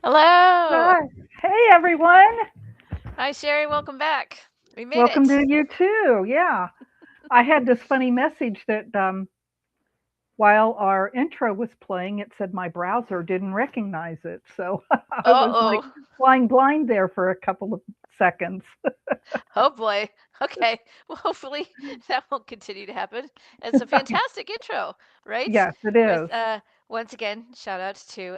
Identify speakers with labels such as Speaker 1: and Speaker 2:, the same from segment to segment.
Speaker 1: Hello.
Speaker 2: Hi. Hey, everyone.
Speaker 1: Hi, Sherry. Welcome back. We made
Speaker 2: Welcome
Speaker 1: it.
Speaker 2: to you too. Yeah. I had this funny message that while our intro was playing, it said my browser didn't recognize it. So I was like
Speaker 1: Uh-oh.
Speaker 2: flying blind there for a couple of seconds.
Speaker 1: Oh boy. Okay. Well, hopefully that won't continue to happen. It's a fantastic intro, right?
Speaker 2: Yes, it
Speaker 1: With
Speaker 2: is.
Speaker 1: once again, shout out to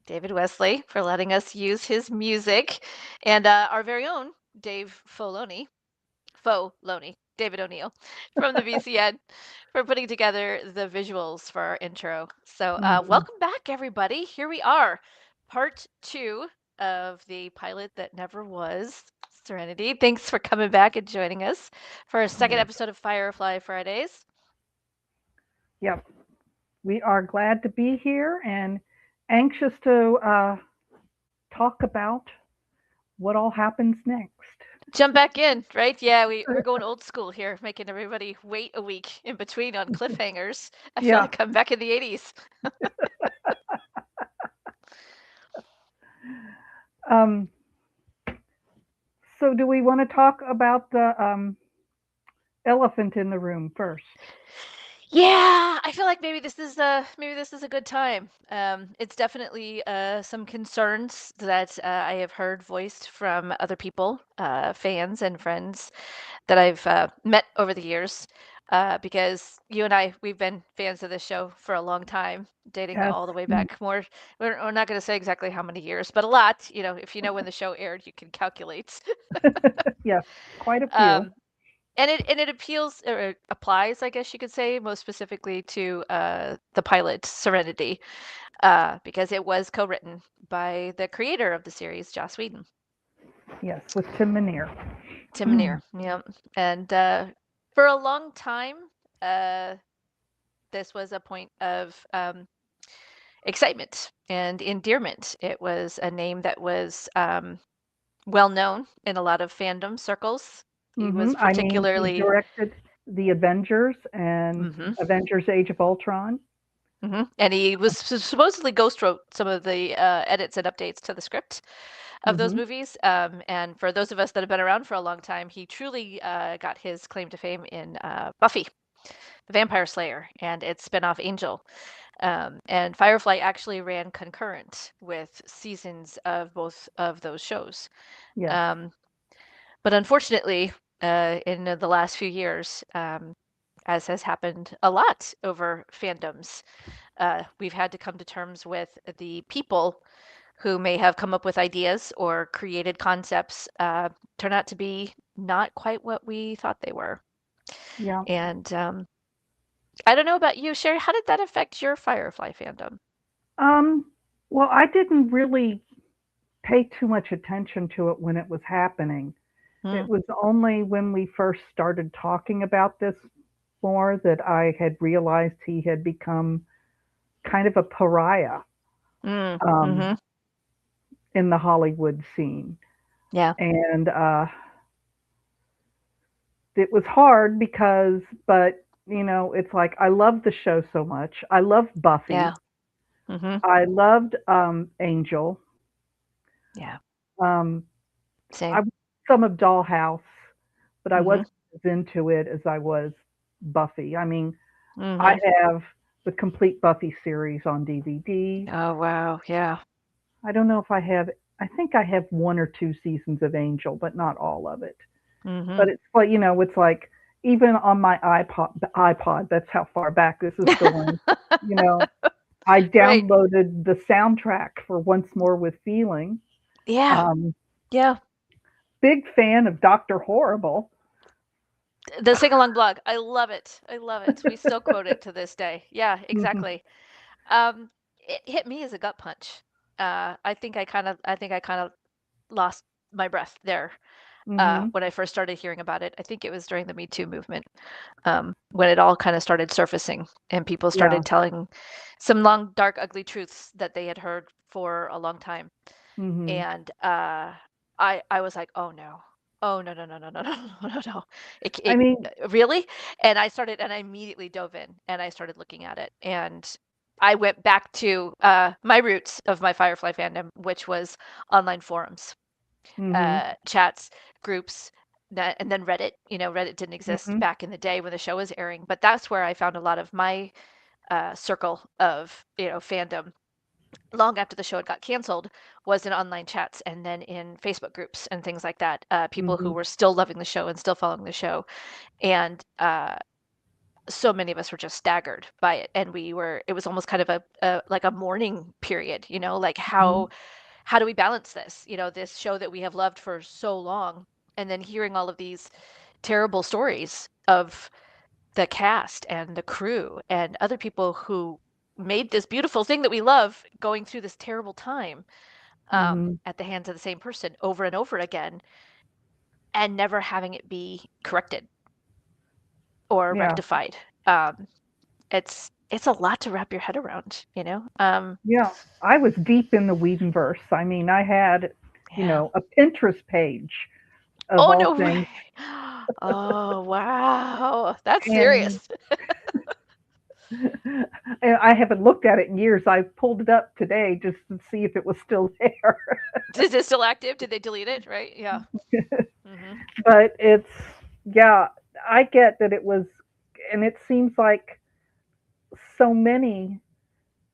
Speaker 1: David Wesley for letting us use his music, and our very own Dave Filoni, David O'Neill from the VCN for putting together the visuals for our intro. So,
Speaker 2: Mhm.
Speaker 1: welcome back, everybody. Here we are, part two of the pilot that never was, Serenity. Thanks for coming back and joining us for our second
Speaker 2: Yes.
Speaker 1: episode of Firefly Fridays.
Speaker 2: Yep. We are glad to be here and anxious to talk about what all happens next.
Speaker 1: Jump back in, right? Yeah, we're going old school here, making everybody wait a week in between on cliffhangers. I feel
Speaker 2: Yeah.
Speaker 1: like I'm back in the 80s.
Speaker 2: Um, so, do we want to talk about the elephant in the room first?
Speaker 1: Yeah, I feel like maybe this is a good time. It's definitely some concerns that I have heard voiced from other people, fans and friends that I've met over the years. Because you and I, we've been fans of this show for a long time, dating
Speaker 2: Yes.
Speaker 1: all the way
Speaker 2: Mhm.
Speaker 1: back more. We're not going to say exactly how many years, but a lot. You know, if you know when the show aired, you can calculate.
Speaker 2: Yes, quite a few.
Speaker 1: Um, and it appeals or applies, I guess you could say, most specifically to the pilot Serenity, because it was co-written by the creator of the series, Joss Whedon,
Speaker 2: Yes, with Tim Minear.
Speaker 1: Tim Minear. Yeah, and for a long time, uh, this was a point of excitement and endearment. It was a name that was well known in a lot of fandom circles. He was
Speaker 2: I mean, he
Speaker 1: particularly.
Speaker 2: directed the Avengers and
Speaker 1: Mhm.
Speaker 2: Avengers: Age of Ultron.
Speaker 1: And he was supposedly ghost wrote some of the edits and updates to the script of those
Speaker 2: Hmm.
Speaker 1: movies. And for those of us that have been around for a long time, he truly got his claim to fame in Buffy, the Vampire Slayer, and its spinoff Angel. And Firefly actually ran concurrent with seasons of both of those shows.
Speaker 2: Yes.
Speaker 1: Um, but unfortunately, in the last few years, as has happened a lot over fandoms, we've had to come to terms with the people who may have come up with ideas or created concepts turn out to be not quite what we thought they were.
Speaker 2: Yeah.
Speaker 1: And I don't know about you, Sherry. How did that affect your Firefly fandom?
Speaker 2: Um, well, I didn't really pay too much attention to it when it was happening.
Speaker 1: Mm,
Speaker 2: It was only when we first started talking about this more that I had realized he had become kind of a pariah um,
Speaker 1: mm-hmm.
Speaker 2: in the Hollywood scene.
Speaker 1: Yeah,
Speaker 2: And it was hard because, but it's like I love the show so much. I love Buffy.
Speaker 1: yeah, mm-hmm.
Speaker 2: I loved Angel.
Speaker 1: Yeah,
Speaker 2: Um, I
Speaker 1: same.
Speaker 2: watched some of Dollhouse, but I
Speaker 1: Mm-hmm.
Speaker 2: wasn't as into it as I was Buffy. I mean, I
Speaker 1: Mm-hmm.
Speaker 2: have the complete Buffy series on DVD.
Speaker 1: Oh wow, yeah.
Speaker 2: I don't know if I have. I think I have one or two seasons of Angel, but not all of it.
Speaker 1: Mm-hmm.
Speaker 2: But it's like it's like even on my iPod. That's how far back this is going. You know, I
Speaker 1: Right.
Speaker 2: downloaded the soundtrack for Once More with Feeling.
Speaker 1: Yeah,
Speaker 2: Um,
Speaker 1: yeah.
Speaker 2: big fan of Doctor Horrible.
Speaker 1: The sing along blog. I love it. I love it. We still quote it to this day. Yeah,
Speaker 2: Hmm.
Speaker 1: exactly. It hit me as a gut punch. I think I kind of lost my breath there
Speaker 2: Hmm.
Speaker 1: when I first started hearing about it. I think it was during the Me Too movement, when it all kind of started surfacing and people
Speaker 2: Yeah.
Speaker 1: started telling some long, dark, ugly truths that they had heard for a long time.
Speaker 2: Hmm.
Speaker 1: And I was like, oh no. Oh no no no no no no no no no!
Speaker 2: I mean,
Speaker 1: Really? And I immediately dove in and I started looking at it, and I went back to my roots of my Firefly fandom, which was online forums,
Speaker 2: Mhm.
Speaker 1: chats, groups, and then Reddit. Reddit didn't exist
Speaker 2: Mhm.
Speaker 1: back in the day when the show was airing, but that's where I found a lot of my circle of fandom long after the show had got canceled was in online chats and then in Facebook groups and things like that. People who
Speaker 2: Mhm.
Speaker 1: were still loving the show and still following the show, and so many of us were just staggered by it, and it was almost kind of a like a mourning period, like
Speaker 2: Mhm.
Speaker 1: how do we balance this, this show that we have loved for so long, and then hearing all of these terrible stories of the cast and the crew and other people who made this beautiful thing that we love going through this terrible time,
Speaker 2: Mhm.
Speaker 1: at the hands of the same person over and over again, and never having it be corrected or
Speaker 2: Yeah.
Speaker 1: rectified. Um, it's a lot to wrap your head around, you know?
Speaker 2: Yeah. I was deep in the Whedonverse. I mean, I had,
Speaker 1: Yeah.
Speaker 2: a Pinterest page of
Speaker 1: Oh,
Speaker 2: all
Speaker 1: no way.
Speaker 2: things,
Speaker 1: Oh, wow. That's
Speaker 2: and
Speaker 1: serious.
Speaker 2: and I haven't looked at it in years. I pulled it up today just to see if it was still there.
Speaker 1: Is it still active? Did they delete it? Right? Yeah. Hmm.
Speaker 2: But yeah, I get that it was, and it seems like so many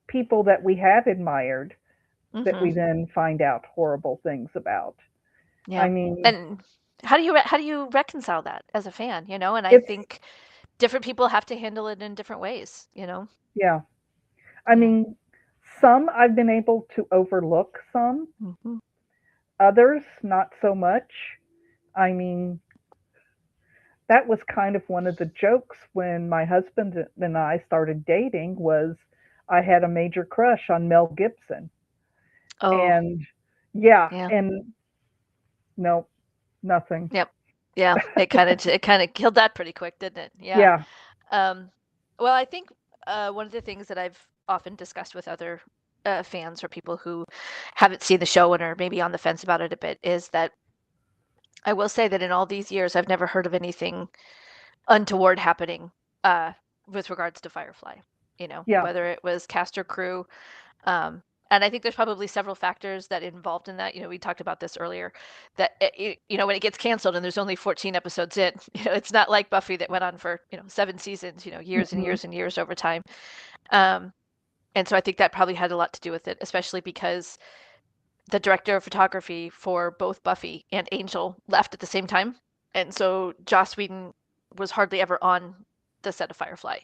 Speaker 2: people that we have admired that
Speaker 1: Hmm.
Speaker 2: we then find out horrible things about. I
Speaker 1: Yeah.
Speaker 2: mean,
Speaker 1: And how do you reconcile that as a fan, And I
Speaker 2: it's,
Speaker 1: think different people have to handle it in different ways.
Speaker 2: yeah. I
Speaker 1: Yeah.
Speaker 2: mean, some I've been able to overlook, some,
Speaker 1: Hmm.
Speaker 2: others not so much. I mean, that was kind of one of the jokes when my husband and I started dating was I had a major crush on Mel Gibson.
Speaker 1: Oh,
Speaker 2: And yeah,
Speaker 1: yeah.
Speaker 2: and no, nothing.
Speaker 1: Yep. Yeah. It kind of killed that pretty quick, didn't it? Yeah.
Speaker 2: Yeah.
Speaker 1: Um, well, I think one of the things that I've often discussed with other fans or people who haven't seen the show and are maybe on the fence about it a bit is that I will say that in all these years, I've never heard of anything untoward happening uh, with regards to Firefly.
Speaker 2: Yeah.
Speaker 1: Whether it was cast or crew. Um, and I think there's probably several factors that involved in that. We talked about this earlier, that when it gets canceled and there's only 14 episodes in, it's not like Buffy that went on for 7 seasons, years and
Speaker 2: Mhm.
Speaker 1: years and years over time. Um, and so I think that probably had a lot to do with it, especially because the director of photography for both Buffy and Angel left at the same time. And so Joss Whedon was hardly ever on the set of Firefly.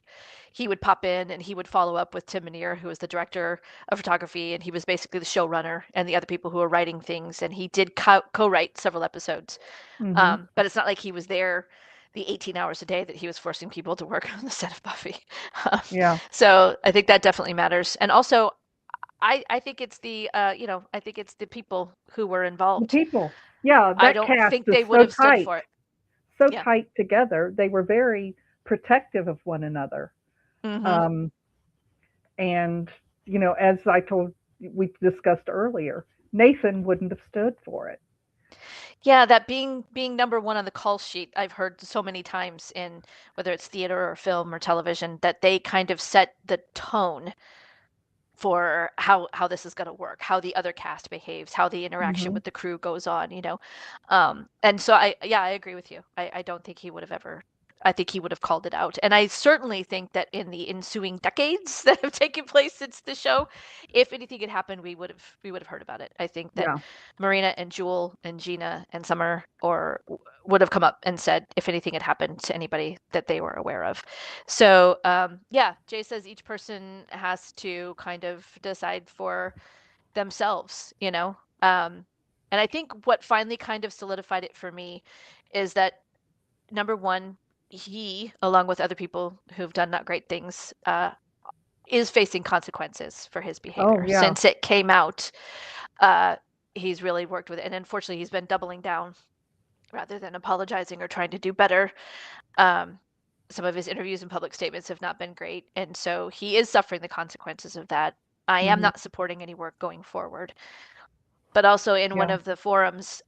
Speaker 1: He would pop in and he would follow up with Tim Minear, who was the director of photography, and he was basically the showrunner and the other people who were writing things. And he did co-write several episodes,
Speaker 2: Mhm.
Speaker 1: but it's not like he was there the 18 hours a day that he was forcing people to work on the set of Buffy. Um,
Speaker 2: Yeah.
Speaker 1: so I think that definitely matters. And also, I think it's I think it's the people who were
Speaker 2: The
Speaker 1: involved.
Speaker 2: people. Yeah,
Speaker 1: I
Speaker 2: that
Speaker 1: don't
Speaker 2: cast
Speaker 1: think
Speaker 2: is
Speaker 1: they would
Speaker 2: so
Speaker 1: have stood
Speaker 2: tight.
Speaker 1: for it.
Speaker 2: So
Speaker 1: Yeah.
Speaker 2: tight together. They were very protective of one another.
Speaker 1: Hmm.
Speaker 2: Um and as I told we discussed earlier, Nathan wouldn't have stood for it.
Speaker 1: Yeah, that being number one on the call sheet, I've heard so many times in whether it's theater or film or television that they kind of set the tone for how this is going to work, how the other cast behaves, how the interaction
Speaker 2: Mhm.
Speaker 1: with the crew goes on. And so I agree with you. I don't think he would have ever. I think he would have called it out. And I certainly think that in the ensuing decades that have taken place since the show, if anything had happened, we would have heard about it. I think that
Speaker 2: Yeah.
Speaker 1: Marina and Jewel and Gina and Summer or would have come up and said if anything had happened to anybody that they were aware of. So, yeah, Jay says each person has to kind of decide for themselves. And I think what finally kind of solidified it for me is that number one, he, along with other people who've done not great things, is facing consequences for his
Speaker 2: Oh,
Speaker 1: behavior.
Speaker 2: yeah.
Speaker 1: Since it came out, uh, he's really worked with it. And unfortunately, he's been doubling down rather than apologizing or trying to do better. Um, some of his interviews and public statements have not been great, and so he is suffering the consequences of that. I am
Speaker 2: Mhm.
Speaker 1: not supporting any work going forward. But also in one
Speaker 2: Yeah.
Speaker 1: of the forums,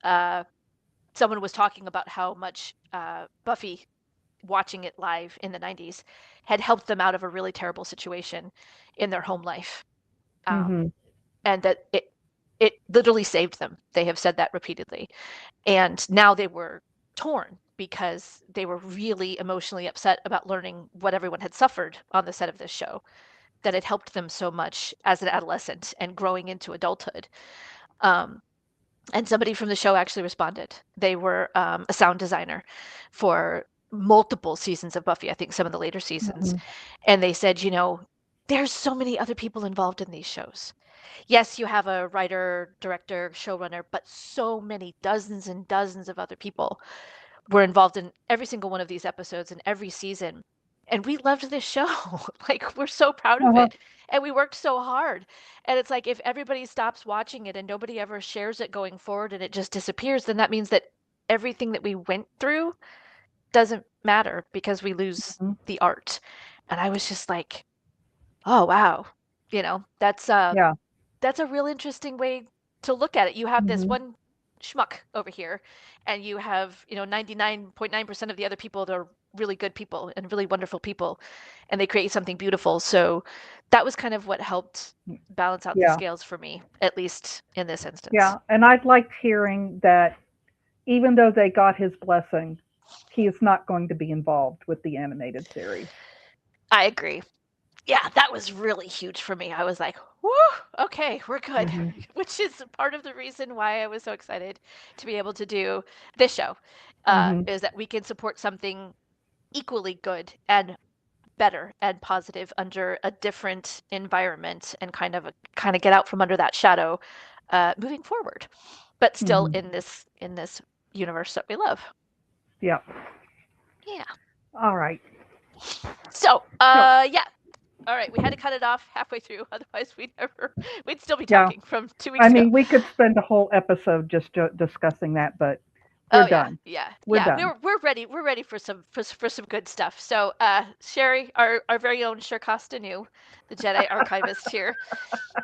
Speaker 1: someone was talking about how much Buffy watching it live in the 90s had helped them out of a really terrible situation in their home life. Um,
Speaker 2: Mhm.
Speaker 1: and that it literally saved them. They have said that repeatedly. And now they were torn because they were really emotionally upset about learning what everyone had suffered on the set of this show, that it helped them so much as an adolescent and growing into adulthood. Um, and somebody from the show actually responded. They were a sound designer for multiple seasons of Buffy, I think some of the later seasons.
Speaker 2: Mhm.
Speaker 1: And they said, there's so many other people involved in these shows. Yes, you have a writer, director, showrunner, but so many dozens and dozens of other people were involved in every single one of these episodes and every season. And we loved this show. Like, we're so proud of
Speaker 2: Uh-huh.
Speaker 1: it. And we worked so hard. And it's like if everybody stops watching it and nobody ever shares it going forward and it just disappears, then that means that everything that we went through doesn't matter because we lose
Speaker 2: Mhm.
Speaker 1: the art. And I was just like, oh wow. That's
Speaker 2: Yeah.
Speaker 1: that's a real interesting way to look at it. You have this
Speaker 2: Mhm.
Speaker 1: one schmuck over here, and you have, 99.9% of the other people that are really good people and really wonderful people, and they create something beautiful. So that was kind of what helped balance out the
Speaker 2: Yeah.
Speaker 1: scales for me, at least in this instance.
Speaker 2: Yeah. And I'd liked hearing that even though they got his blessing, he is not going to be involved with the animated series.
Speaker 1: I agree. Yeah, that was really huge for me. I was like, whoo, okay, we're good.
Speaker 2: Mhm.
Speaker 1: Which is part of the reason why I was so excited to be able to do this show,
Speaker 2: Mhm.
Speaker 1: is that we can support something equally good and better and positive under a different environment and kind of get out from under that shadow, moving forward, but still
Speaker 2: Mhm.
Speaker 1: in this universe that we love.
Speaker 2: Yeah.
Speaker 1: Yeah.
Speaker 2: All right.
Speaker 1: So,
Speaker 2: So,
Speaker 1: yeah. All right, we had to cut it off halfway through, otherwise we'd still be
Speaker 2: yeah.
Speaker 1: talking from 2 weeks
Speaker 2: I
Speaker 1: ago.
Speaker 2: mean, we could spend a whole episode just discussing that, but we're
Speaker 1: Oh yeah,
Speaker 2: done.
Speaker 1: yeah,
Speaker 2: We're
Speaker 1: yeah.
Speaker 2: done.
Speaker 1: We're ready. We're ready for some good stuff. So, Sherry, our very own Shirkasta, the Jedi archivist here,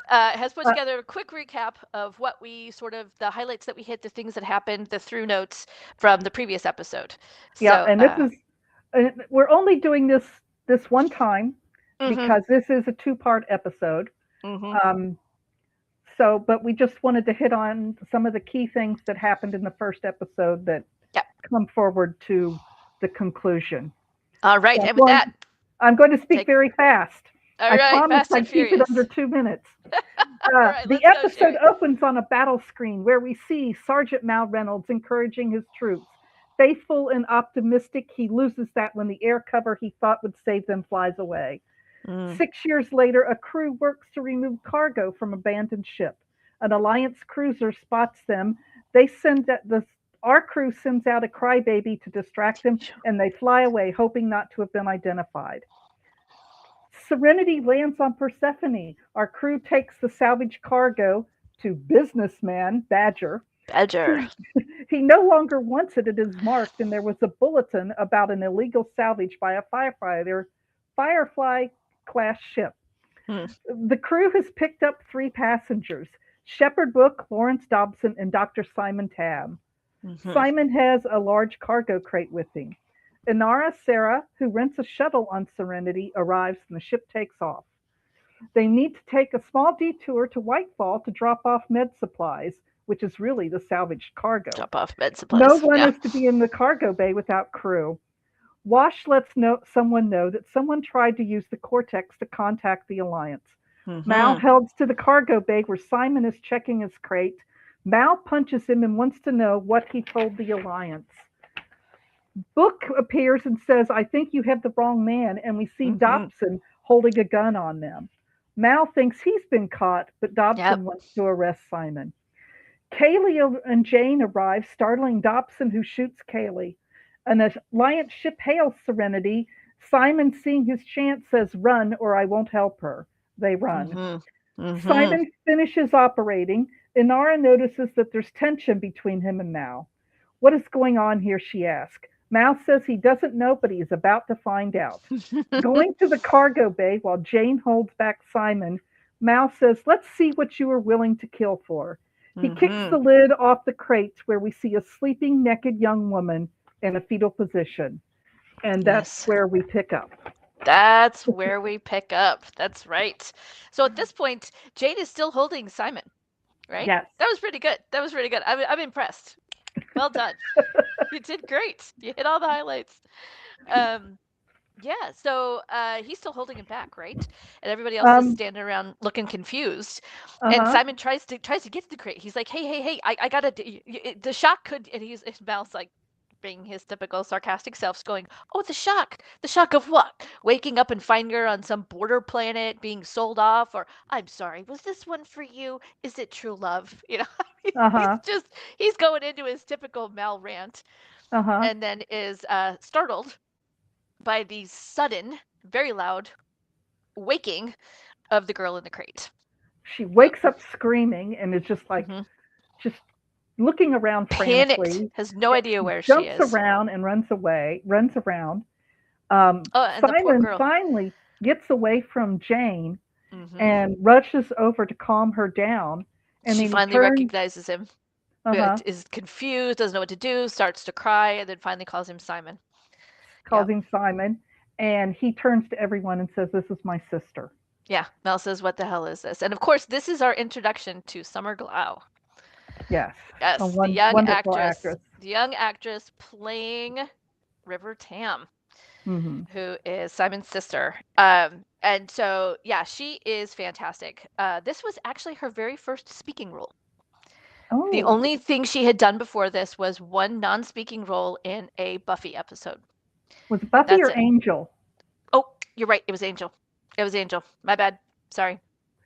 Speaker 1: has put
Speaker 2: Uh,
Speaker 1: together a quick recap of what we sort of the highlights that we hit, the things that happened, the through notes from the previous episode.
Speaker 2: yeah,
Speaker 1: So,
Speaker 2: and this is we're only doing this one time
Speaker 1: mm-hmm,
Speaker 2: because this is a two-part episode.
Speaker 1: mm-hmm,
Speaker 2: Um, so, but we just wanted to hit on some of the key things that happened in the first episode that
Speaker 1: yep.
Speaker 2: come forward to the conclusion.
Speaker 1: All right,
Speaker 2: So
Speaker 1: and with that,
Speaker 2: I'm going to speak
Speaker 1: take.
Speaker 2: very fast.
Speaker 1: All
Speaker 2: I
Speaker 1: right,
Speaker 2: promise
Speaker 1: Fast and
Speaker 2: I'd keep it under
Speaker 1: Furious.
Speaker 2: 2 minutes.
Speaker 1: All right,
Speaker 2: The
Speaker 1: let's go,
Speaker 2: episode
Speaker 1: Sherry.
Speaker 2: opens on a battle screen where we see Sergeant Mal Reynolds encouraging his troops. Faithful and optimistic, he loses that when the air cover he thought would save them flies away.
Speaker 1: Mm,
Speaker 2: 6 years later, a crew works to remove cargo from abandoned ship. An Alliance cruiser spots them. They send the Our crew sends out a crybaby to distract them, and they fly away, hoping not to have been identified. Serenity lands on Persephone. Our crew takes the salvage cargo to businessman Badger.
Speaker 1: Badger.
Speaker 2: He, he no longer wants it. It is marked, and there was a bulletin about an illegal salvage by a Firefly class ship.
Speaker 1: Hmm.
Speaker 2: The crew has picked up 3 passengers: Shepard Book, Lawrence Dobson, and Dr. Simon Tabb.
Speaker 1: Mm-hmm.
Speaker 2: Simon has a large cargo crate with him. Inara Sarah, who rents a shuttle on Serenity, arrives and the ship takes off. They need to take a small detour to Whitefall to drop off med supplies, which is really the salvaged cargo.
Speaker 1: Drop off med
Speaker 2: No
Speaker 1: supplies.
Speaker 2: one
Speaker 1: Yeah.
Speaker 2: is to be in the cargo bay without crew. Wash someone know that someone tried to use the Cortex to contact the Alliance. Mal
Speaker 1: Mm-hmm.
Speaker 2: heads to the cargo bay where Simon is checking his crate. Mal punches him and wants to know what he told the Alliance. Book appears and says, I think you have the wrong man, and we see
Speaker 1: Mm-hmm.
Speaker 2: Dobson holding a gun on them. Mal thinks he's been caught, but
Speaker 1: Yep.
Speaker 2: Dobson wants to arrest Simon. Kaylee and Jane arrive, startling Dobson, who shoots Kaylee. An Alliance ship hails Serenity. Simon, seeing his chance, says, Run, or I won't help her. They run.
Speaker 1: Mm-hmm. Mm-hmm.
Speaker 2: Simon finishes operating. Inara notices that there's tension between him and Mal. What is going on here? She asks. Mal says he doesn't know, but he is about to find out. Going to the cargo bay while Jane holds back Simon, Mal says, Let's see what you are willing to kill for. He kicks
Speaker 1: Mm-hmm.
Speaker 2: the lid off the crates where we see a sleeping naked young woman in a fetal position. And that's
Speaker 1: Yes.
Speaker 2: where we pick up.
Speaker 1: That's where we pick up. That's right. So at this point, Jade is still holding Simon, right?
Speaker 2: Yes.
Speaker 1: That was pretty good. That was pretty good. I'm impressed. Well done. You did great. You hit all the highlights. Um, yeah, so he's still holding him back, right? And everybody else is
Speaker 2: Um,
Speaker 1: standing around looking confused. And
Speaker 2: uh-huh.
Speaker 1: Simon tries to get to the crate. He's like, "Hey, hey, hey! I gotta the shock could." And his mouth's like being his typical sarcastic self, going, "Oh, the shock of what? Waking up and finding her on some border planet, being sold off, or I'm sorry, was this one for you? Is it true love?"
Speaker 2: Uh-huh.
Speaker 1: He's going into his typical Mal rant,
Speaker 2: Uh-huh.
Speaker 1: and then is startled by the sudden, very loud waking of the girl in the crate.
Speaker 2: She
Speaker 1: Uh,
Speaker 2: wakes up screaming and is just like
Speaker 1: mhm.
Speaker 2: just looking around
Speaker 1: Panicked,
Speaker 2: frantically.
Speaker 1: has no idea
Speaker 2: She
Speaker 1: where she
Speaker 2: jumps
Speaker 1: is.
Speaker 2: around and runs around.
Speaker 1: Oh, and the poor
Speaker 2: Simon
Speaker 1: girl.
Speaker 2: finally gets away from Jane
Speaker 1: Hmm.
Speaker 2: and rushes over to calm her down. And
Speaker 1: She
Speaker 2: then he
Speaker 1: finally
Speaker 2: turns,
Speaker 1: recognizes him,
Speaker 2: uh-huh,
Speaker 1: is confused, doesn't know what to do, starts to cry, and then finally calls him Simon.
Speaker 2: calls
Speaker 1: Yep.
Speaker 2: him Simon, and he turns to everyone and says, "This is my sister."
Speaker 1: Yeah. Mel says, "What the hell is this?" And of course, this is our introduction to Summer Glau.
Speaker 2: Yes, a
Speaker 1: Yes,
Speaker 2: wonderful actress.
Speaker 1: the young actress playing River Tam,
Speaker 2: Hmm.
Speaker 1: who is Simon's sister. And so, yeah, she is fantastic. This was actually her very first speaking role. The
Speaker 2: Oh,
Speaker 1: only thing she had done before this was one non-speaking role in a Buffy episode.
Speaker 2: was it Buffy
Speaker 1: That's
Speaker 2: or
Speaker 1: it.
Speaker 2: Angel?
Speaker 1: Oh, you're right. It was Angel. It was Angel. My bad. Sorry.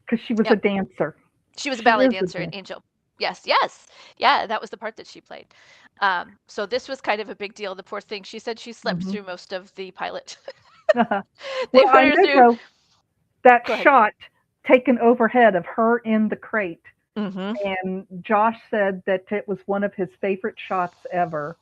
Speaker 2: Because she was a
Speaker 1: Yep.
Speaker 2: dancer.
Speaker 1: She was a
Speaker 2: She
Speaker 1: ballet
Speaker 2: is a
Speaker 1: dancer in
Speaker 2: dancer.
Speaker 1: Angel. Yes, yes. Yeah, that was the part that she played. So this was kind of a big deal. The poor thing, she said she slept
Speaker 2: Hmm.
Speaker 1: through most of the pilot. They
Speaker 2: Well,
Speaker 1: put
Speaker 2: I
Speaker 1: her
Speaker 2: know
Speaker 1: through.
Speaker 2: though that
Speaker 1: Go ahead.
Speaker 2: shot taken overhead of her in the crate.
Speaker 1: Mm-hmm.
Speaker 2: And Josh said that it was one of his favorite shots ever.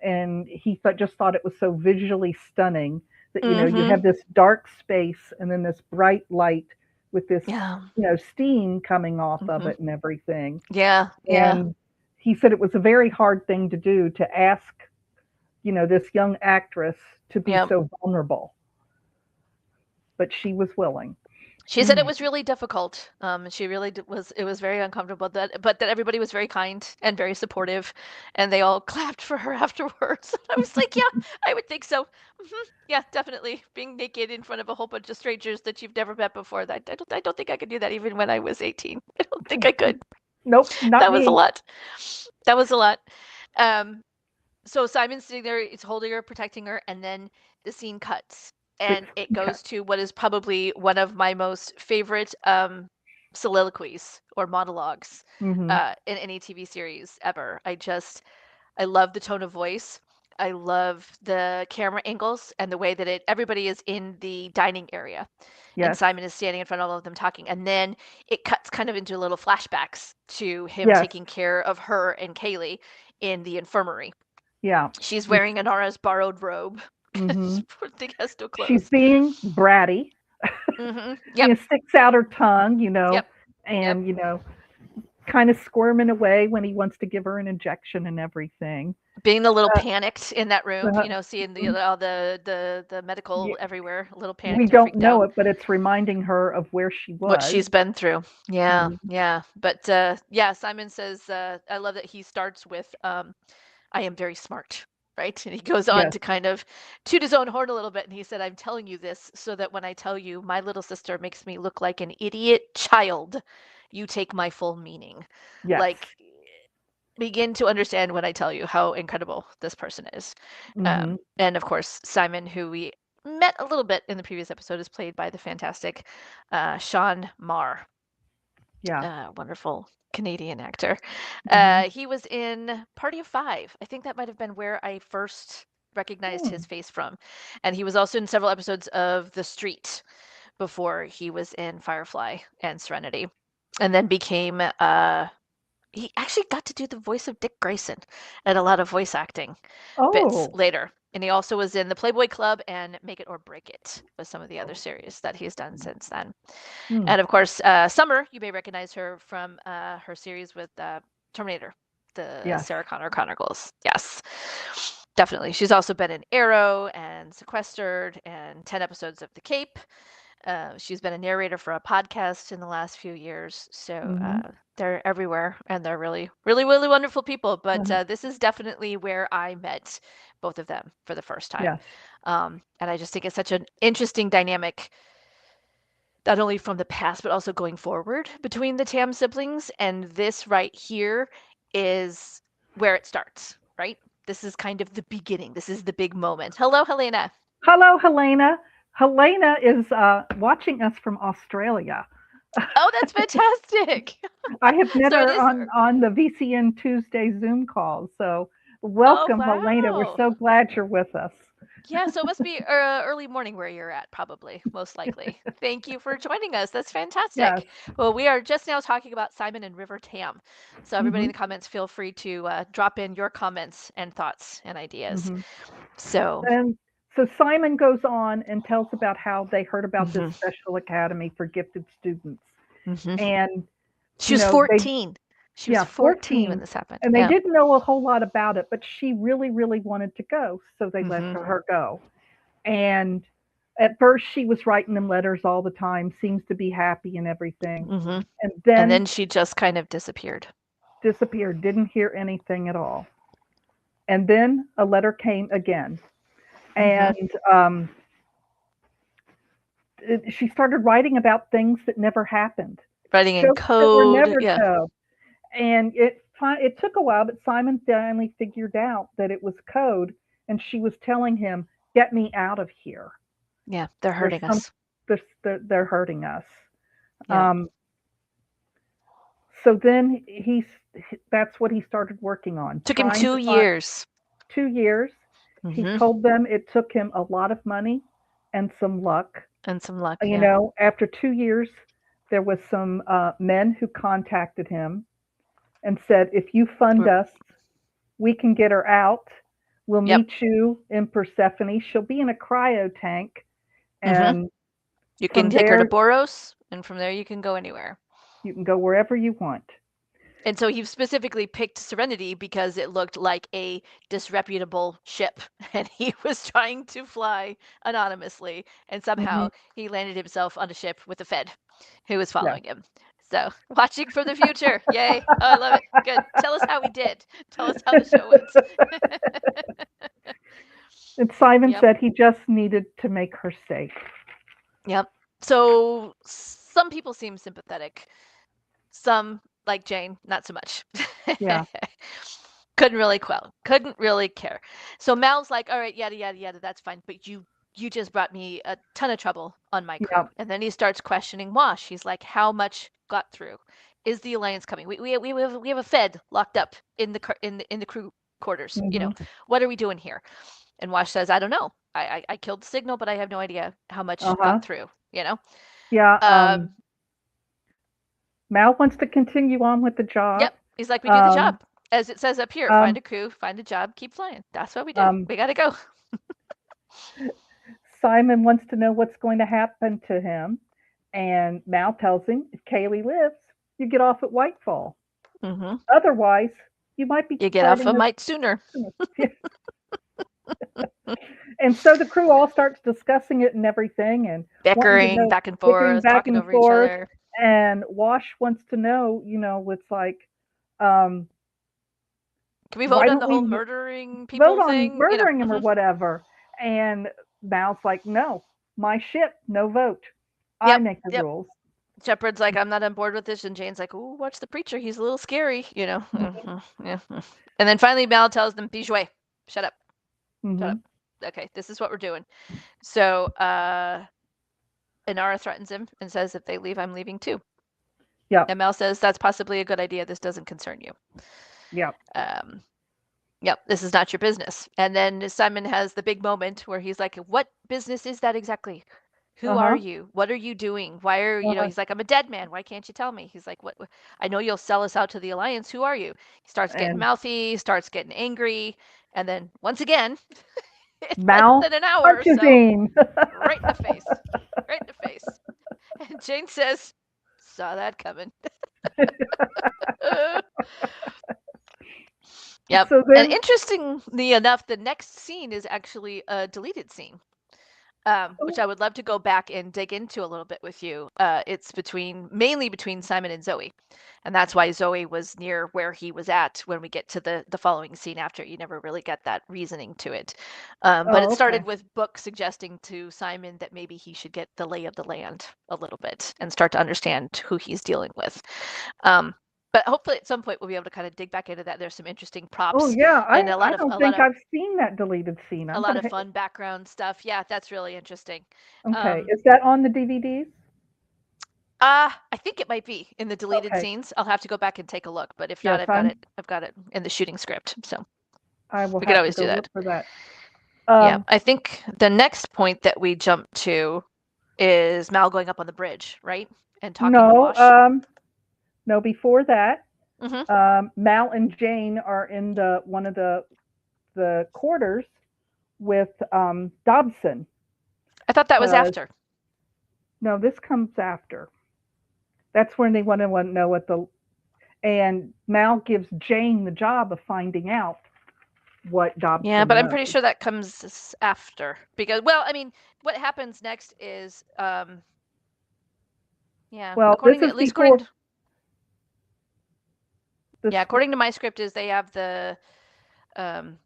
Speaker 2: And he just thought it was so visually stunning that, you
Speaker 1: Mm-hmm.
Speaker 2: have this dark space and then this bright light with this,
Speaker 1: Yeah.
Speaker 2: steam coming off of
Speaker 1: Mm-hmm.
Speaker 2: it and everything.
Speaker 1: Yeah. Yeah.
Speaker 2: And he said it was a very hard thing to do to ask, this young actress to be
Speaker 1: Yeah.
Speaker 2: so vulnerable, but she was willing.
Speaker 1: She said it was really difficult. She really was. It was very uncomfortable. But that everybody was very kind and very supportive, and they all clapped for her afterwards. I was like, yeah, I would think so. Yeah, definitely. Being naked in front of a whole bunch of strangers that you've never met before. That I don't think I could do that even when I was 18. I don't think I could.
Speaker 2: Nope, not
Speaker 1: That was a
Speaker 2: me.
Speaker 1: lot. That was a lot. Um, so Simon's sitting there, he's holding her, protecting her, and then the scene cuts.
Speaker 2: It's
Speaker 1: And it
Speaker 2: cut.
Speaker 1: goes to what is probably one of my most favorite soliloquies or monologues
Speaker 2: Hmm.
Speaker 1: in any TV series ever. I love the tone of voice. I love the camera angles and the way that everybody is in the dining area and
Speaker 2: Yes.
Speaker 1: Simon is standing in front of all of them talking. And then it cuts kind of into little flashbacks to him
Speaker 2: Yes.
Speaker 1: taking care of her and Kaylee in the infirmary.
Speaker 2: Yeah.
Speaker 1: She's
Speaker 2: It's
Speaker 1: wearing Anara's borrowed robe
Speaker 2: hmm
Speaker 1: because poor thing has no
Speaker 2: she's
Speaker 1: clothes.
Speaker 2: being bratty.
Speaker 1: Yep.
Speaker 2: Sticks out her tongue,
Speaker 1: Yep. Yep.
Speaker 2: and kind of squirming away when he wants to give her an injection and everything.
Speaker 1: Being a little
Speaker 2: Uh,
Speaker 1: panicked in that room,
Speaker 2: uh,
Speaker 1: seeing
Speaker 2: mhm.
Speaker 1: all the medical
Speaker 2: Yeah,
Speaker 1: everywhere, a little
Speaker 2: we
Speaker 1: panicked and
Speaker 2: don't
Speaker 1: freaked
Speaker 2: know
Speaker 1: out.
Speaker 2: it, but it's reminding her of where she
Speaker 1: What
Speaker 2: was.
Speaker 1: she's been through. Yeah,
Speaker 2: Mhm.
Speaker 1: yeah. But yeah, Simon says I love that he starts with I am very smart, right? And he goes on
Speaker 2: Yes,
Speaker 1: to kind of toot his own horn a little bit and he said, I'm telling you this so that when I tell you my little sister makes me look like an idiot child, you take my full meaning.
Speaker 2: yes.
Speaker 1: Like begin to understand when I tell you how incredible this person is.
Speaker 2: Hmm.
Speaker 1: And of course, Simon, who we met a little bit in the previous episode, is played by the fantastic Sean Marr,
Speaker 2: Yeah.
Speaker 1: wonderful Canadian actor.
Speaker 2: Hmm.
Speaker 1: He was in Party of Five. I think that might have been where I first recognized his
Speaker 2: Hmm.
Speaker 1: face from. And he was also in several episodes of The Street before he was in Firefly and Serenity. And then became he actually got to do the voice of Dick Grayson and a lot of voice acting bits
Speaker 2: Oh,
Speaker 1: later. And he also was in the Playboy Club and Make It or Break It with some of the other series that he's done since then.
Speaker 2: hmm.
Speaker 1: And of course, Summer, you may recognize her from her series with Terminator, the
Speaker 2: Yes.
Speaker 1: Sarah Connor Chronicles. Yes. Definitely. She's also been in Arrow and Sequestered and 10 episodes of The Cape. She's been a narrator for a podcast in the last few years. So
Speaker 2: Mhm.
Speaker 1: they're everywhere and they're really, really, really wonderful people. But
Speaker 2: Uh-huh.
Speaker 1: this is definitely where I met both of them for the first time.
Speaker 2: Yes.
Speaker 1: And I just think it's such an interesting dynamic, not only from the past, but also going forward between the Tam siblings. And this right here is where it starts, right? This is kind of the beginning. This is the big moment. Hello, Helena.
Speaker 2: Hello, Helena. Helena is watching us from Australia.
Speaker 1: Oh, that's fantastic.
Speaker 2: I have met
Speaker 1: So it
Speaker 2: her
Speaker 1: is.
Speaker 2: on the VCN Tuesday Zoom call. So
Speaker 1: Oh,
Speaker 2: welcome, Helena. We're
Speaker 1: wow.
Speaker 2: so glad you're with us.
Speaker 1: Yeah, so it must be early morning where you're at, probably, most likely. Thank you for joining us. That's
Speaker 2: Yes.
Speaker 1: fantastic. Well, we are just now talking about Simon and River Tam. So, everybody in
Speaker 2: Hmm.
Speaker 1: the comments, feel free to drop in your comments and thoughts and ideas.
Speaker 2: Hmm.
Speaker 1: So,
Speaker 2: And so Simon goes on and tells about how they heard about this
Speaker 1: hmm
Speaker 2: special academy for gifted students.
Speaker 1: hmm
Speaker 2: And,
Speaker 1: she was
Speaker 2: they,
Speaker 1: 14. She was
Speaker 2: yeah,
Speaker 1: 14 when
Speaker 2: 14.
Speaker 1: this happened.
Speaker 2: And they
Speaker 1: Yeah.
Speaker 2: didn't know a whole lot about it, but she really, really wanted to go. So they let
Speaker 1: hmm
Speaker 2: her go. And at first, she was writing them letters all the time, seems to be happy and everything.
Speaker 1: hmm
Speaker 2: And
Speaker 1: And
Speaker 2: then
Speaker 1: then she just kind of disappeared.
Speaker 2: disappeared, didn't hear anything at all. And then a letter came again.
Speaker 1: hmm
Speaker 2: And she started writing about things that never happened,
Speaker 1: Writing in
Speaker 2: jokes that were
Speaker 1: code.
Speaker 2: never
Speaker 1: Yeah.
Speaker 2: told. And it took a while, but Simon finally figured out that it was code, and she was telling him, "Get me out of here.
Speaker 1: Yeah. They're
Speaker 2: There's
Speaker 1: hurting
Speaker 2: some,
Speaker 1: us.
Speaker 2: they're hurting us."
Speaker 1: Yeah.
Speaker 2: Um, so then that's what he started working on,
Speaker 1: Took him
Speaker 2: trying
Speaker 1: two
Speaker 2: to find
Speaker 1: years.
Speaker 2: 2 years. He
Speaker 1: hmm
Speaker 2: told them it took him a lot of money and some luck.
Speaker 1: And some luck.
Speaker 2: You
Speaker 1: Yeah.
Speaker 2: know, after 2 years, there was some men who contacted him and said, "If you fund
Speaker 1: We're,
Speaker 2: us, we can get her out. We'll
Speaker 1: yep.
Speaker 2: meet you in Persephone. She'll be in a cryo tank,
Speaker 1: hmm
Speaker 2: and
Speaker 1: You can
Speaker 2: from
Speaker 1: take her to
Speaker 2: there,
Speaker 1: Boros, and from there you can go anywhere.
Speaker 2: you can go wherever you want."
Speaker 1: And so he specifically picked Serenity because it looked like a disreputable ship, and he was trying to fly anonymously, and
Speaker 2: Hmm.
Speaker 1: somehow he landed himself on a ship with a Fed who was
Speaker 2: Yeah.
Speaker 1: following him. So, watching from the future. Yay. Oh, I love it. Good. Tell us how we did. Tell us how the show went.
Speaker 2: And Simon
Speaker 1: Yep.
Speaker 2: said he just needed to make her safe.
Speaker 1: Yep. So, some people seem sympathetic. Some, like Jane, not so much.
Speaker 2: Yeah.
Speaker 1: Couldn't really care. So Mal's like, all right, yada yada yada, that's fine, but you just brought me a ton of trouble on my crew.
Speaker 2: Yeah.
Speaker 1: And then he starts questioning Wash. He's like, how much got through? Is the alliance coming? We have a Fed locked up in the crew quarters.
Speaker 2: Hmm.
Speaker 1: What are we doing here? And Wash says, I don't know. I killed the signal, but I have no idea how much
Speaker 2: Uh-huh.
Speaker 1: got through.
Speaker 2: Yeah.
Speaker 1: Um,
Speaker 2: Mal wants to continue on with the job.
Speaker 1: Yep. He's like, we do the
Speaker 2: Um,
Speaker 1: job. As it says up here, find
Speaker 2: um,
Speaker 1: a crew, find a job, keep flying. That's what we do.
Speaker 2: um,
Speaker 1: We got to go.
Speaker 2: Simon wants to know what's going to happen to him. And Mal tells him, if Kaylee lives, you get off at Whitefall.
Speaker 1: hmm
Speaker 2: Otherwise, you might be
Speaker 1: You get off a
Speaker 2: parting
Speaker 1: mite sooner.
Speaker 2: us. And so the crew all starts discussing it and everything, and wanting to
Speaker 1: Bickering
Speaker 2: know,
Speaker 1: back and
Speaker 2: bickering
Speaker 1: forth,
Speaker 2: back
Speaker 1: talking
Speaker 2: and
Speaker 1: over each
Speaker 2: forth.
Speaker 1: other.
Speaker 2: And Wash wants to know, it's like, um,
Speaker 1: Can we
Speaker 2: why
Speaker 1: vote on
Speaker 2: don't
Speaker 1: the whole
Speaker 2: we
Speaker 1: murdering
Speaker 2: vote
Speaker 1: people
Speaker 2: on
Speaker 1: thing?
Speaker 2: murdering him or whatever? And Mal's like, no, my ship, no vote. I
Speaker 1: Yep.
Speaker 2: make the
Speaker 1: Yep.
Speaker 2: rules.
Speaker 1: Shepard's like, I'm not on board with this. And Jane's like, ooh, watch the preacher. He's a little scary.
Speaker 2: Hmm.
Speaker 1: Yeah. And then finally, Mal tells them, Bijoué, shut up. Shut up.
Speaker 2: Hmm.
Speaker 1: Okay, this is what we're doing. So, Inara threatens him and says, if they leave, I'm leaving too.
Speaker 2: Yep.
Speaker 1: And Mel says, that's possibly a good idea. This doesn't concern you.
Speaker 2: Yep.
Speaker 1: Um, yep, this is not your business. And then Simon has the big moment where he's like, what business is that exactly? Who are
Speaker 2: Uh-huh.
Speaker 1: you? What are you doing? Why are
Speaker 2: Uh-huh.
Speaker 1: he's like, I'm a dead man. Why can't you tell me? He's like, what? I know you'll sell us out to the Alliance. Who are you? He starts getting
Speaker 2: And
Speaker 1: mouthy, starts getting angry. And then once again, in less
Speaker 2: Mal
Speaker 1: than an hour or
Speaker 2: punches
Speaker 1: so,
Speaker 2: him.
Speaker 1: right in the face. Right in the face. And Jane says, saw that coming. Yep.
Speaker 2: So
Speaker 1: And
Speaker 2: then,
Speaker 1: interestingly enough, the next scene is actually a deleted scene, which
Speaker 2: oh,
Speaker 1: I would love to go back and dig into a little bit with you. It's mainly between Simon and Zoe, and that's why Zoe was near where he was at when we get to the following scene after. You never really get that reasoning to it, but it
Speaker 2: oh,
Speaker 1: started
Speaker 2: okay.
Speaker 1: with Book suggesting to Simon that maybe he should get the lay of the land a little bit and start to understand who he's dealing with. Um, but hopefully at some point we'll be able to kind of dig back into that. There's some interesting
Speaker 2: Oh
Speaker 1: props
Speaker 2: yeah,
Speaker 1: and
Speaker 2: I don't think I've seen that deleted scene.
Speaker 1: a
Speaker 2: I'm
Speaker 1: lot
Speaker 2: gonna
Speaker 1: of fun background stuff. Yeah, that's really interesting.
Speaker 2: okay.
Speaker 1: Um,
Speaker 2: Is that on the DVDs?
Speaker 1: I think it might be in the deleted
Speaker 2: Okay.
Speaker 1: scenes. I'll have to go back and take a look, but if not,
Speaker 2: Yes,
Speaker 1: I've got it. I've got it in the shooting script, so
Speaker 2: I will
Speaker 1: we could
Speaker 2: have to
Speaker 1: always
Speaker 2: go
Speaker 1: do
Speaker 2: look
Speaker 1: that.
Speaker 2: for that.
Speaker 1: Yeah,
Speaker 2: Um,
Speaker 1: I think the next point that we jump to is Mal going up on the bridge, right, and talking to
Speaker 2: no,
Speaker 1: Wash.
Speaker 2: no, before that,
Speaker 1: Hmm.
Speaker 2: Mal and Jane are in the one of the quarters with Dobson.
Speaker 1: I thought that was
Speaker 2: Because
Speaker 1: after.
Speaker 2: no, this comes after. That's when they want to know what the and Mal gives Jane the job of finding out what
Speaker 1: Yeah,
Speaker 2: Dobson
Speaker 1: but I'm pretty
Speaker 2: knows.
Speaker 1: sure that comes after because, well, I mean, what happens next is, yeah,
Speaker 2: Well, this
Speaker 1: according
Speaker 2: is
Speaker 1: at least according
Speaker 2: before
Speaker 1: to,
Speaker 2: this.
Speaker 1: yeah, according to my script is they have the um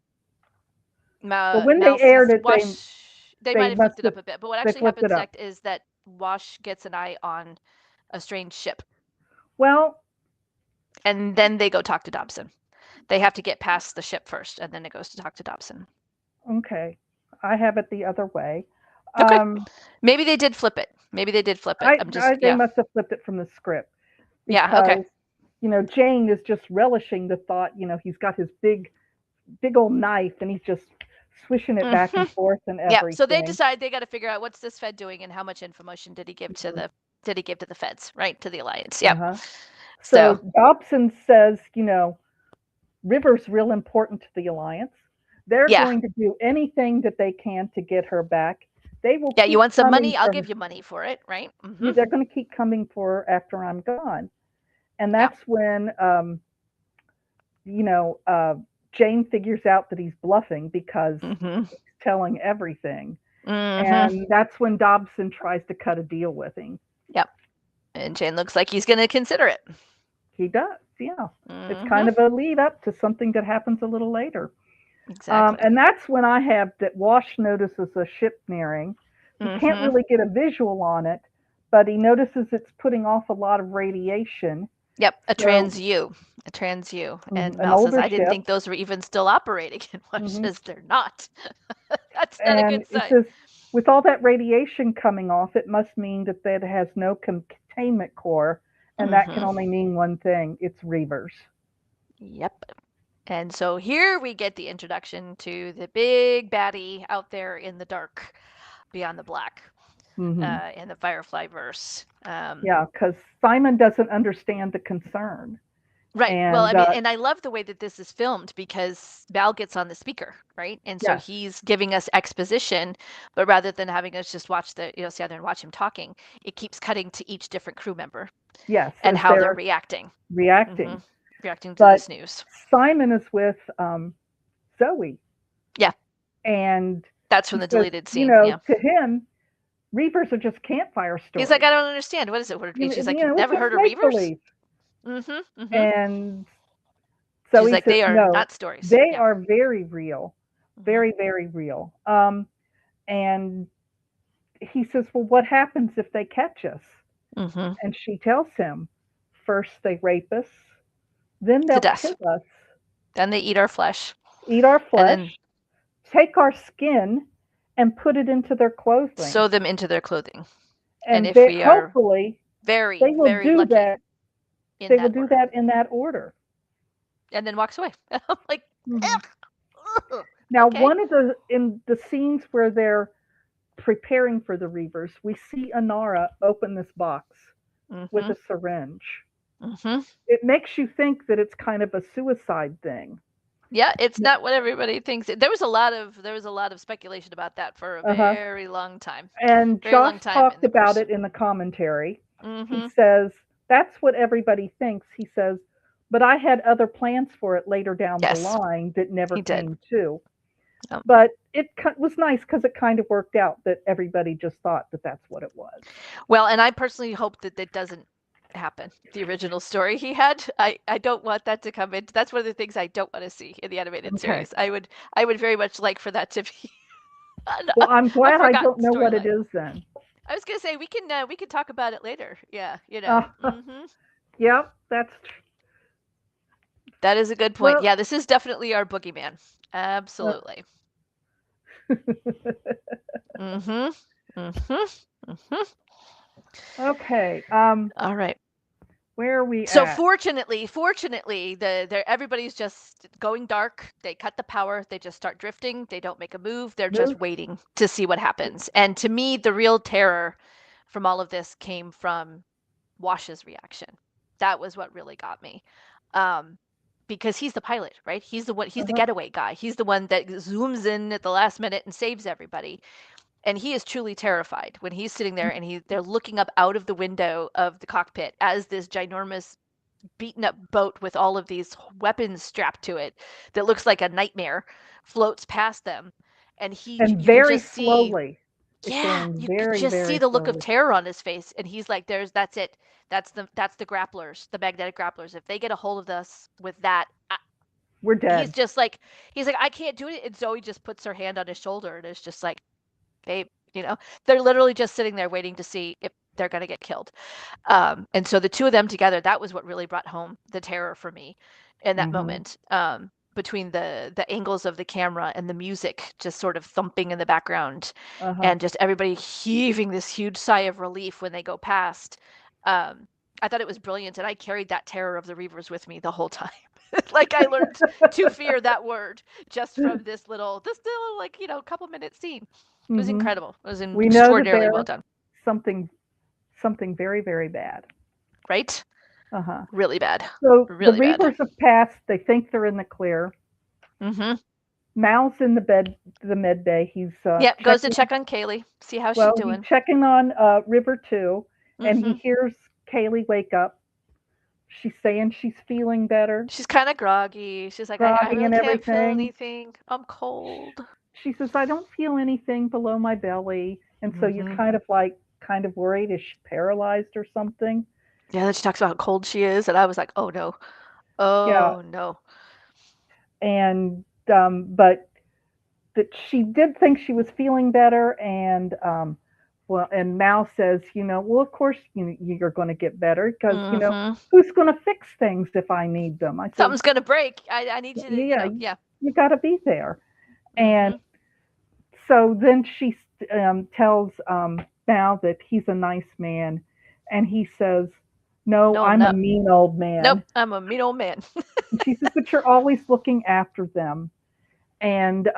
Speaker 2: Well, when they
Speaker 1: Mal
Speaker 2: aired
Speaker 1: sees
Speaker 2: it,
Speaker 1: Wash. They
Speaker 2: they
Speaker 1: might have
Speaker 2: must
Speaker 1: flipped it
Speaker 2: have
Speaker 1: up a bit, but what
Speaker 2: they
Speaker 1: actually
Speaker 2: flipped it
Speaker 1: happens
Speaker 2: up.
Speaker 1: next is that Wash gets an eye on a strange ship,
Speaker 2: Well,
Speaker 1: and then they go talk to Dobson. They have to get past the ship first, and then it goes to talk to Dobson.
Speaker 2: okay, I have it the other way.
Speaker 1: Okay,
Speaker 2: Um,
Speaker 1: maybe they did flip it. Maybe they did flip it. I'm just,
Speaker 2: they
Speaker 1: yeah,
Speaker 2: must have flipped it from the script
Speaker 1: yeah, okay.
Speaker 2: because Jane is just relishing the thought. He's got his big old knife and he's just swishing it back
Speaker 1: Hmm.
Speaker 2: and forth and
Speaker 1: Yeah, so they
Speaker 2: everything.
Speaker 1: decide they got to figure out what's this Fed doing and how much information
Speaker 2: Mhm.
Speaker 1: did he give to the Feds, right, to the Alliance. Yep.
Speaker 2: Uh-huh. So
Speaker 1: So
Speaker 2: Dobson says, River's real important to the alliance. They're
Speaker 1: yeah,
Speaker 2: going to do anything that they can to get her back. They will
Speaker 1: yeah. You
Speaker 2: keep
Speaker 1: want some
Speaker 2: coming
Speaker 1: money? I'll
Speaker 2: for
Speaker 1: give
Speaker 2: her.
Speaker 1: you money for it, right?
Speaker 2: They're going to keep coming for her after I'm gone. And
Speaker 1: Yeah.
Speaker 2: that's when you know, Jane figures out that he's bluffing because
Speaker 1: Hmm.
Speaker 2: he's telling everything.
Speaker 1: Hmm.
Speaker 2: And that's when Dobson tries to cut a deal with him.
Speaker 1: Yep. And Jane looks like he's going to consider it.
Speaker 2: He does, yeah. It's
Speaker 1: Hmm.
Speaker 2: kind of a lead up to something that happens a little later.
Speaker 1: Exactly.
Speaker 2: And that's when I have that Wash notices a ship nearing. He can't
Speaker 1: Hmm.
Speaker 2: really get a visual on it, but he notices it's putting off a lot of radiation.
Speaker 1: Yep.
Speaker 2: So,
Speaker 1: A trans U. And
Speaker 2: an
Speaker 1: Mel says,
Speaker 2: older
Speaker 1: I didn't
Speaker 2: ship.
Speaker 1: think those were even still operating. And Wash
Speaker 2: Hmm.
Speaker 1: says, they're not. That's not a
Speaker 2: And
Speaker 1: good
Speaker 2: he
Speaker 1: sign.
Speaker 2: says, with all that radiation coming off, it must mean that it has no containment core, and that can
Speaker 1: Hmm.
Speaker 2: only mean one thing: it's Reavers.
Speaker 1: Yep. And so here we get the introduction to the big baddie out there in the dark beyond the black,
Speaker 2: Hmm.
Speaker 1: in the Firefly verse.
Speaker 2: Yeah, because Simon doesn't understand the concern,
Speaker 1: Right. Well, I
Speaker 2: and
Speaker 1: mean, and I love the way that this is filmed because Val gets on the speaker, right? And so
Speaker 2: yes,
Speaker 1: he's giving us exposition, but rather than having us just watch sit there and watch him talking, it keeps cutting to each different crew member
Speaker 2: yes,
Speaker 1: and
Speaker 2: as
Speaker 1: how they're
Speaker 2: they're
Speaker 1: reacting. Hmm.
Speaker 2: reacting.
Speaker 1: Reacting to
Speaker 2: But
Speaker 1: this news.
Speaker 2: Simon is with Zoe,
Speaker 1: Yeah,
Speaker 2: and
Speaker 1: that's from
Speaker 2: he
Speaker 1: the
Speaker 2: says,
Speaker 1: deleted scene. Yeah.
Speaker 2: to him, Reavers are just campfire
Speaker 1: He's like, I
Speaker 2: stories.
Speaker 1: don't understand. What is it? She's like, you've
Speaker 2: It's
Speaker 1: never
Speaker 2: just
Speaker 1: heard of
Speaker 2: make
Speaker 1: Reavers?
Speaker 2: believe.
Speaker 1: Mm-hmm. Mm-hmm.
Speaker 2: And
Speaker 1: She's
Speaker 2: Zoe
Speaker 1: like,
Speaker 2: says,
Speaker 1: they are
Speaker 2: no,
Speaker 1: not stories.
Speaker 2: they
Speaker 1: Yeah.
Speaker 2: are very real,
Speaker 1: Mm-hmm.
Speaker 2: very, very real. And he says, well, what happens if they catch us?
Speaker 1: Mm-hmm.
Speaker 2: And she tells him, first they rape us, then
Speaker 1: To
Speaker 2: they'll
Speaker 1: death.
Speaker 2: kill us,
Speaker 1: Then they eat our flesh.
Speaker 2: eat our
Speaker 1: And then
Speaker 2: flesh, take our skin, and put it into their clothing.
Speaker 1: sew them into their clothing. And
Speaker 2: And
Speaker 1: if we are
Speaker 2: hopefully
Speaker 1: very,
Speaker 2: they will
Speaker 1: very
Speaker 2: do
Speaker 1: lucky
Speaker 2: that.
Speaker 1: in
Speaker 2: They will
Speaker 1: that
Speaker 2: do
Speaker 1: order.
Speaker 2: that in that order.
Speaker 1: And then walks away. I'm like,
Speaker 2: Hmm.
Speaker 1: ugh,
Speaker 2: Now,
Speaker 1: okay.
Speaker 2: one of the scenes where they're preparing for the Reavers, we see Anara open this box with
Speaker 1: Mm-hmm.
Speaker 2: a syringe.
Speaker 1: Mm-hmm.
Speaker 2: It makes you think that it's kind of a suicide thing.
Speaker 1: Yeah, it's not what everybody thinks. There was a lot of speculation about that for a
Speaker 2: Uh huh.
Speaker 1: very long time.
Speaker 2: And
Speaker 1: Very long
Speaker 2: Joss
Speaker 1: time in
Speaker 2: talked
Speaker 1: the
Speaker 2: about
Speaker 1: verse.
Speaker 2: it in the commentary. He
Speaker 1: Mm-hmm.
Speaker 2: says, that's what everybody thinks. He says, but I had other plans for it later down the
Speaker 1: Yes,
Speaker 2: line that never
Speaker 1: he did.
Speaker 2: came to.
Speaker 1: Um,
Speaker 2: But was nice because it kind of worked out that everybody just thought that that's what it was.
Speaker 1: well, and I personally hope that that doesn't happen. The original story he had, I don't want that to come in. That's one of the things I don't want to see in the animated
Speaker 2: Okay.
Speaker 1: series. I would very much like for that to be
Speaker 2: Well, I'm
Speaker 1: a
Speaker 2: glad I
Speaker 1: forgotten
Speaker 2: don't know what it
Speaker 1: storyline.
Speaker 2: is then.
Speaker 1: I was gonna say we can talk about it later. Yeah,
Speaker 2: Uh, yep, that's
Speaker 1: That is a good point.
Speaker 2: well.
Speaker 1: Yeah, this is definitely our boogeyman. Absolutely. Mm-hmm. Mm-hmm. Mm-hmm.
Speaker 2: Okay.
Speaker 1: All right.
Speaker 2: Where are we
Speaker 1: So
Speaker 2: at?
Speaker 1: fortunately, everybody's just going dark. They cut the power. They just start drifting. They don't make a move. They're just
Speaker 2: Move.
Speaker 1: waiting to see what happens. And to me, the real terror from all of this came from Wash's reaction. That was what really got me. Um, because he's the pilot, right? He's the one, he's the
Speaker 2: Uh-huh.
Speaker 1: getaway guy. He's the one that zooms in at the last minute and saves everybody. And he is truly terrified when he's sitting there and they're looking up out of the window of the cockpit as this ginormous beaten up boat with all of these weapons strapped to it that looks like a nightmare floats past them. And
Speaker 2: And
Speaker 1: you can
Speaker 2: very
Speaker 1: just see,
Speaker 2: slowly. It's
Speaker 1: yeah,
Speaker 2: going
Speaker 1: you could
Speaker 2: very,
Speaker 1: just see
Speaker 2: very
Speaker 1: the look of
Speaker 2: slowly.
Speaker 1: terror on his face. And he's like, that's it. That's the grapplers, the magnetic grapplers. If they get a hold of us with that,
Speaker 2: We're
Speaker 1: he's
Speaker 2: dead.
Speaker 1: just like, he's like, I can't do it. And Zoe just puts her hand on his shoulder and is just like, babe, they're literally just sitting there waiting to see if they're going to get killed. And so the two of them together, that was what really brought home the terror for me in that
Speaker 2: Hmm.
Speaker 1: moment. Between the angles of the camera and the music just sort of thumping in the background,
Speaker 2: Uh-huh.
Speaker 1: and just everybody heaving this huge sigh of relief when they go past. Um, I thought it was brilliant, and I carried that terror of the Reavers with me the whole time. Like I learned to fear that word just from this little like couple minute scene. It was
Speaker 2: Hmm.
Speaker 1: incredible. It was
Speaker 2: We know that
Speaker 1: extraordinarily well
Speaker 2: there's
Speaker 1: done.
Speaker 2: something something very, very bad.
Speaker 1: Right?
Speaker 2: Uh-huh.
Speaker 1: Really bad.
Speaker 2: So the
Speaker 1: Really bad.
Speaker 2: Reavers have passed. They think they're in the clear.
Speaker 1: Mhm.
Speaker 2: Mal's in the med bay. He's
Speaker 1: Yep, goes to
Speaker 2: checking.
Speaker 1: check on Kaylee, see how she's
Speaker 2: Well, he's
Speaker 1: doing.
Speaker 2: checking on River too, and he
Speaker 1: Mhm.
Speaker 2: hears Kaylee wake up. She's saying she's feeling better,
Speaker 1: She's kind of groggy. She's like, I
Speaker 2: groggy
Speaker 1: really
Speaker 2: and
Speaker 1: can't feel
Speaker 2: everything.
Speaker 1: anything. I'm cold.
Speaker 2: She says, "I don't feel anything below my belly," and so you're
Speaker 1: Mhm.
Speaker 2: kind of worried, is she paralyzed or something?
Speaker 1: Yeah, then she talks about how cold she is, and I was like, oh no.
Speaker 2: Yeah,
Speaker 1: Oh no.
Speaker 2: and but that she did think she was feeling better, and well, and Mal says, well, of course you're going to get better because
Speaker 1: Mhm.
Speaker 2: who's going to fix things if I need them? I said,
Speaker 1: Something's gonna break. I need you to,
Speaker 2: yeah,
Speaker 1: yeah.
Speaker 2: you got to be there. And
Speaker 1: Mhm.
Speaker 2: so then she tells Mal that he's a nice man, and he says, no,
Speaker 1: No, I'm
Speaker 2: I'm a
Speaker 1: not.
Speaker 2: mean old
Speaker 1: Nope,
Speaker 2: man.
Speaker 1: I'm a mean old man.
Speaker 2: And she says, but you're always looking after them. And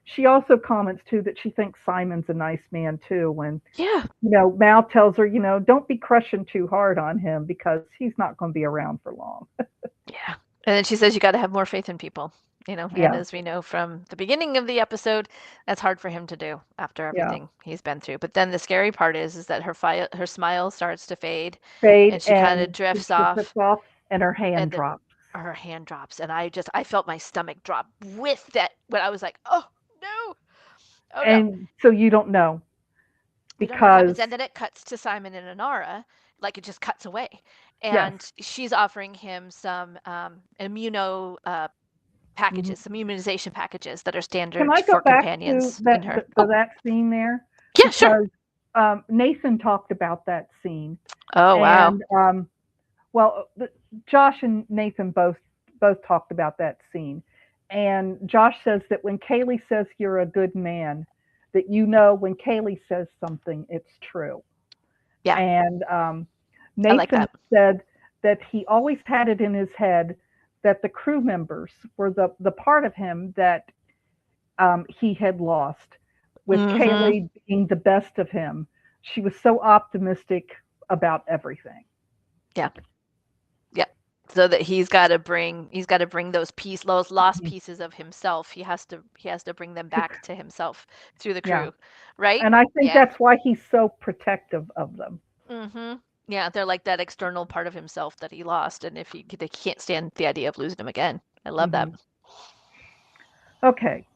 Speaker 2: she also comments too that she thinks Simon's a nice man too. When
Speaker 1: Yeah.
Speaker 2: Mal tells her, don't be crushing too hard on him because he's not going to be around for long.
Speaker 1: Yeah. And then she says you got to have more faith in people, and
Speaker 2: Yeah,
Speaker 1: as we know from the beginning of the episode, that's hard for him to do after
Speaker 2: yeah.
Speaker 1: everything he's been through. But then the scary part is that her smile starts to fade
Speaker 2: Fade,
Speaker 1: and she kind of
Speaker 2: and
Speaker 1: drifts
Speaker 2: she puts
Speaker 1: off
Speaker 2: off, and her hand
Speaker 1: and
Speaker 2: drops.
Speaker 1: her hand drops and I felt my stomach drop with that when I was like, "Oh, no. Oh no."
Speaker 2: And so you don't know
Speaker 1: We don't know what happens.
Speaker 2: because
Speaker 1: And then it cuts to Simon and Anara, like it just cuts away.
Speaker 2: yes.
Speaker 1: And she's offering him some immuno
Speaker 2: Mhm.
Speaker 1: packages, some immunization packages that are
Speaker 2: Can
Speaker 1: standard
Speaker 2: I go
Speaker 1: for
Speaker 2: back to
Speaker 1: companions in her. Oh,
Speaker 2: that scene there?
Speaker 1: yeah, sure.
Speaker 2: Because Nathan talked about that scene,
Speaker 1: Oh, wow.
Speaker 2: and well, Josh and Nathan both talked about that scene, and Josh says that when Kaylee says you're a good man, that when Kaylee says something, it's true.
Speaker 1: Yeah,
Speaker 2: And
Speaker 1: I like
Speaker 2: Nathan
Speaker 1: that.
Speaker 2: said that he always had it in his head that the crew members were the part of him that he had lost, with
Speaker 1: Mm-hmm.
Speaker 2: Kaylee being the best of him. She was so optimistic about everything.
Speaker 1: Yeah, yeah. So that he's got to bring those lost
Speaker 2: Mhm.
Speaker 1: pieces of himself. He has to bring them back to himself through the
Speaker 2: Yeah.
Speaker 1: crew, right?
Speaker 2: And I think
Speaker 1: Yeah.
Speaker 2: that's why he's so protective of them.
Speaker 1: Mm-hmm. Yeah, they're like that external part of himself that he lost, and if he they can't stand the idea of losing him again. I love that.
Speaker 2: Hmm. Okay,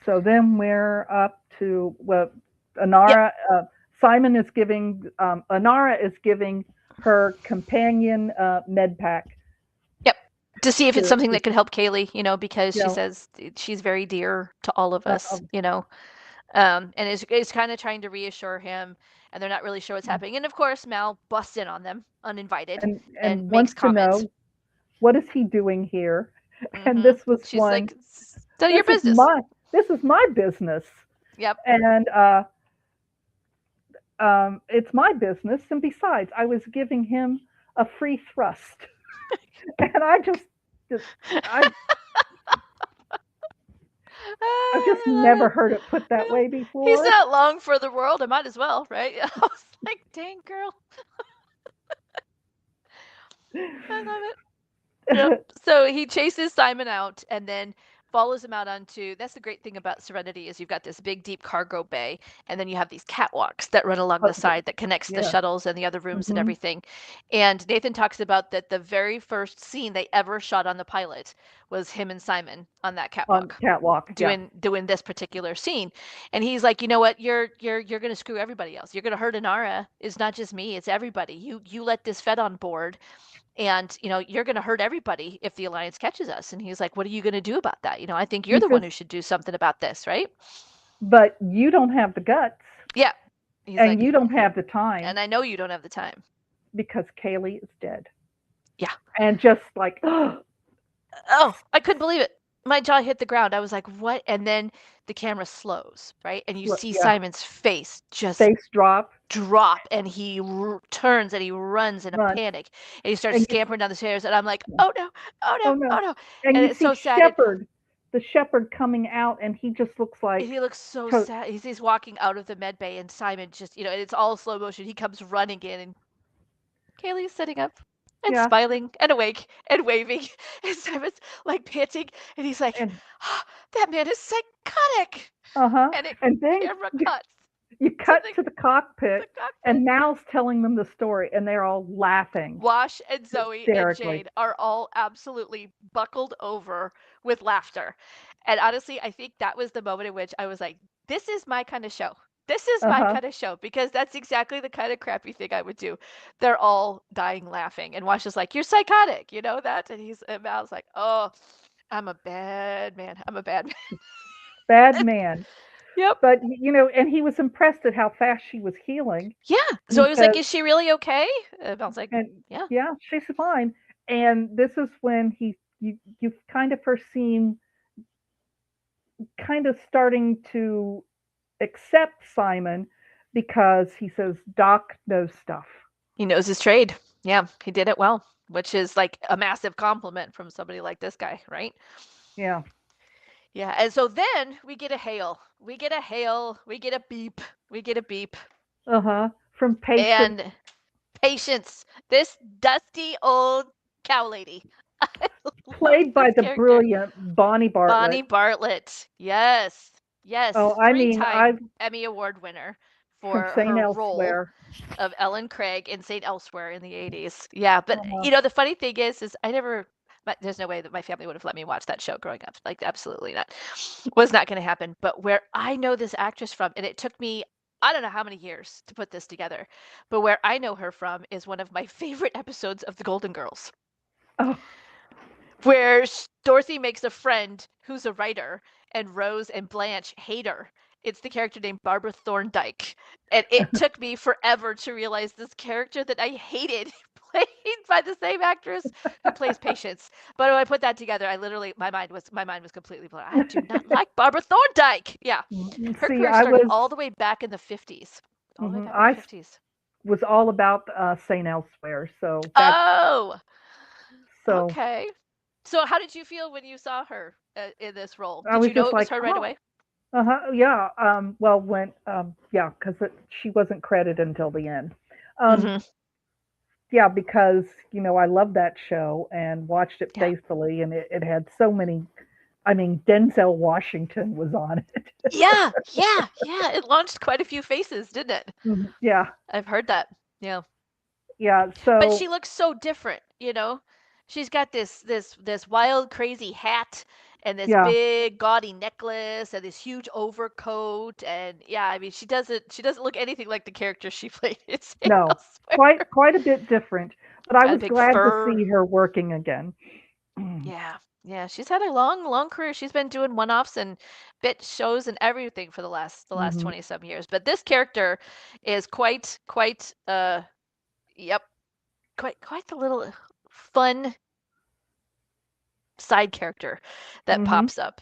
Speaker 2: so then we're up to, well,
Speaker 1: Yep,
Speaker 2: Anara. Simon is giving. Anara is giving her companion med pack
Speaker 1: yep. To see if it's something
Speaker 2: to
Speaker 1: that could help Kaylee, because
Speaker 2: you
Speaker 1: she
Speaker 2: know.
Speaker 1: says she's very dear to all of
Speaker 2: Uh,
Speaker 1: us, and is kind of trying to reassure him, and they're not really sure what's happening. And of course, Mal busts in on them uninvited and
Speaker 2: and
Speaker 1: makes
Speaker 2: wants to
Speaker 1: comments.
Speaker 2: know what is he doing here. And
Speaker 1: Hmm.
Speaker 2: this was
Speaker 1: She's
Speaker 2: one.
Speaker 1: like, "Still your
Speaker 2: This is
Speaker 1: business."
Speaker 2: my this is my business,
Speaker 1: Yep.
Speaker 2: and it's my business. And besides, I was giving him a free thrust, and just I I've just
Speaker 1: I love
Speaker 2: never heard it put that
Speaker 1: it.
Speaker 2: way
Speaker 1: He's
Speaker 2: before.
Speaker 1: not long for the world. I might as well, right? I was like, dang girl. I love it. Yep. So he chases Simon out and then follows him out onto. That's the great thing about Serenity is you've got this big deep cargo bay, and then you have these catwalks that run along the side that connects the
Speaker 2: Yeah.
Speaker 1: shuttles and the other rooms and
Speaker 2: Hmm.
Speaker 1: everything. And Nathan talks about that the very first scene they ever shot on the pilot was him and Simon on that
Speaker 2: On
Speaker 1: catwalk
Speaker 2: catwalk. Yeah.
Speaker 1: doing this particular scene. And he's like, you know what, you're gonna screw everybody else. You're gonna hurt Inara. It's not just me, it's everybody. You let this Fed on board, and you're going to hurt everybody if the alliance catches us. And he's like, what are you going to do about that? I think you're
Speaker 2: He
Speaker 1: the one
Speaker 2: says,
Speaker 1: who should do something about this, right?
Speaker 2: but you don't have the guts,
Speaker 1: Yeah. He's
Speaker 2: and
Speaker 1: like,
Speaker 2: you don't have the time
Speaker 1: and I know you don't have the time.
Speaker 2: because Kaylee is dead.
Speaker 1: Yeah.
Speaker 2: And just like,
Speaker 1: Oh, I couldn't believe it. My jaw hit the ground. I was like, what? And then the camera slows, right? And you see
Speaker 2: yeah,
Speaker 1: Simon's face just
Speaker 2: face drop,
Speaker 1: drop, and he turns and he runs in a
Speaker 2: run,
Speaker 1: panic, and he starts
Speaker 2: and
Speaker 1: scampering down the stairs, and I'm like, oh no, oh no,
Speaker 2: oh no,
Speaker 1: oh no.
Speaker 2: and
Speaker 1: And
Speaker 2: you
Speaker 1: it's
Speaker 2: see
Speaker 1: so sad. And
Speaker 2: the shepherd coming out, and he just looks like,
Speaker 1: he looks so sad. He's walking out of the med bay, and Simon just, and it's all slow motion. He comes running in, and Kaylee's sitting up and
Speaker 2: yeah,
Speaker 1: smiling and awake and waving. And Simon's like panting, and he's like,
Speaker 2: and
Speaker 1: oh, that man is psychotic.
Speaker 2: uh-huh,
Speaker 1: And it
Speaker 2: and then
Speaker 1: camera cuts
Speaker 2: you
Speaker 1: to
Speaker 2: cut to the
Speaker 1: the
Speaker 2: cockpit,
Speaker 1: cockpit.
Speaker 2: and Mal's telling them the story, and they're all laughing
Speaker 1: Wash and Zoe and
Speaker 2: hysterically.
Speaker 1: Jade are all absolutely buckled over with laughter. And honestly, I think that was the moment in which I was like, this is my kind of show. This is my
Speaker 2: Uh-huh.
Speaker 1: kind of show because that's exactly the kind of crappy thing I would do. They're all dying laughing. And Wash is like, you're psychotic, you know that? And Mal's like, oh, I'm a bad man. I'm a bad man.
Speaker 2: Bad man.
Speaker 1: Yep.
Speaker 2: But and he was impressed at how fast she was healing
Speaker 1: Yeah. Zoe was like,
Speaker 2: because
Speaker 1: is she really okay? And Mal's like,
Speaker 2: and
Speaker 1: yeah.
Speaker 2: yeah, she's fine. And this is when you've kind of first seen kind of starting to accept Simon because he says Doc knows stuff.
Speaker 1: He knows his trade. Yeah, he did it well, which is like a massive compliment from somebody like this guy, right?
Speaker 2: Yeah.
Speaker 1: Yeah, and so then we get a hail. We get a hail. We get a beep. We get a beep.
Speaker 2: Uh-huh. From Patience,
Speaker 1: And Patience, this dusty old cow lady. I love
Speaker 2: played by
Speaker 1: this
Speaker 2: the
Speaker 1: character.
Speaker 2: brilliant Bonnie
Speaker 1: Bonnie
Speaker 2: Bartlett.
Speaker 1: Bartlett. Yes. Yes.
Speaker 2: Oh, I mean,
Speaker 1: Three-time
Speaker 2: I've
Speaker 1: Emmy Award winner
Speaker 2: from
Speaker 1: for
Speaker 2: St.
Speaker 1: her role
Speaker 2: Elsewhere.
Speaker 1: of Ellen Craig in St. Elsewhere in the 80s. Yeah, but
Speaker 2: Uh-huh.
Speaker 1: the funny thing is I never there's no way that my family would have let me watch that show growing up. Like absolutely not. Was not going to happen. But where I know this actress from, and it took me I don't know how many years to put this together, but where I know her from is one of my favorite episodes of The Golden Girls,
Speaker 2: Oh,
Speaker 1: where Dorothy makes a friend who's a writer, and Rose and Blanche hate her. It's the character named Barbara Thorndike. And it took me forever to realize this character that I hated played by the same actress who plays Patience. But when I put that together, I literally my mind was completely blown. I do not like Barbara Thorndike. Yeah. Her
Speaker 2: see,
Speaker 1: career
Speaker 2: I
Speaker 1: started
Speaker 2: was
Speaker 1: all the way back in the 50s. All the way
Speaker 2: mhm,
Speaker 1: back in the
Speaker 2: I
Speaker 1: 50s.
Speaker 2: was all about St. Elsewhere, so that's
Speaker 1: Oh,
Speaker 2: so
Speaker 1: okay. So how did you feel when you saw her in this role?
Speaker 2: I
Speaker 1: Did
Speaker 2: was
Speaker 1: you know
Speaker 2: just
Speaker 1: it was
Speaker 2: like,
Speaker 1: her right
Speaker 2: oh,
Speaker 1: away?
Speaker 2: yeah. Well, when yeah, because she wasn't credited until the end. Um,
Speaker 1: Hmm.
Speaker 2: yeah, because I loved that show and watched it
Speaker 1: Yeah.
Speaker 2: faithfully, and it had so many. I mean, Denzel Washington was on it.
Speaker 1: Yeah, yeah, yeah. It launched quite a few faces, didn't it?
Speaker 2: Mhm, yeah,
Speaker 1: I've heard that. Yeah.
Speaker 2: Yeah,
Speaker 1: But
Speaker 2: so
Speaker 1: she looks so different, you know? She's got this wild, crazy hat and this
Speaker 2: yeah,
Speaker 1: big gaudy necklace and this huge overcoat and yeah, I mean she doesn't look anything like the character she played in
Speaker 2: no,
Speaker 1: elsewhere.
Speaker 2: quite a bit different. But I
Speaker 1: Got a
Speaker 2: was
Speaker 1: big
Speaker 2: glad to
Speaker 1: fur.
Speaker 2: see her working again.
Speaker 1: Yeah. Yeah, she's had a long, long career. She's been doing one-offs and bit shows and everything for the last
Speaker 2: Hmm.
Speaker 1: 20 some years. But this character is quite yep, quite the little fun side character that
Speaker 2: Hmm.
Speaker 1: pops up.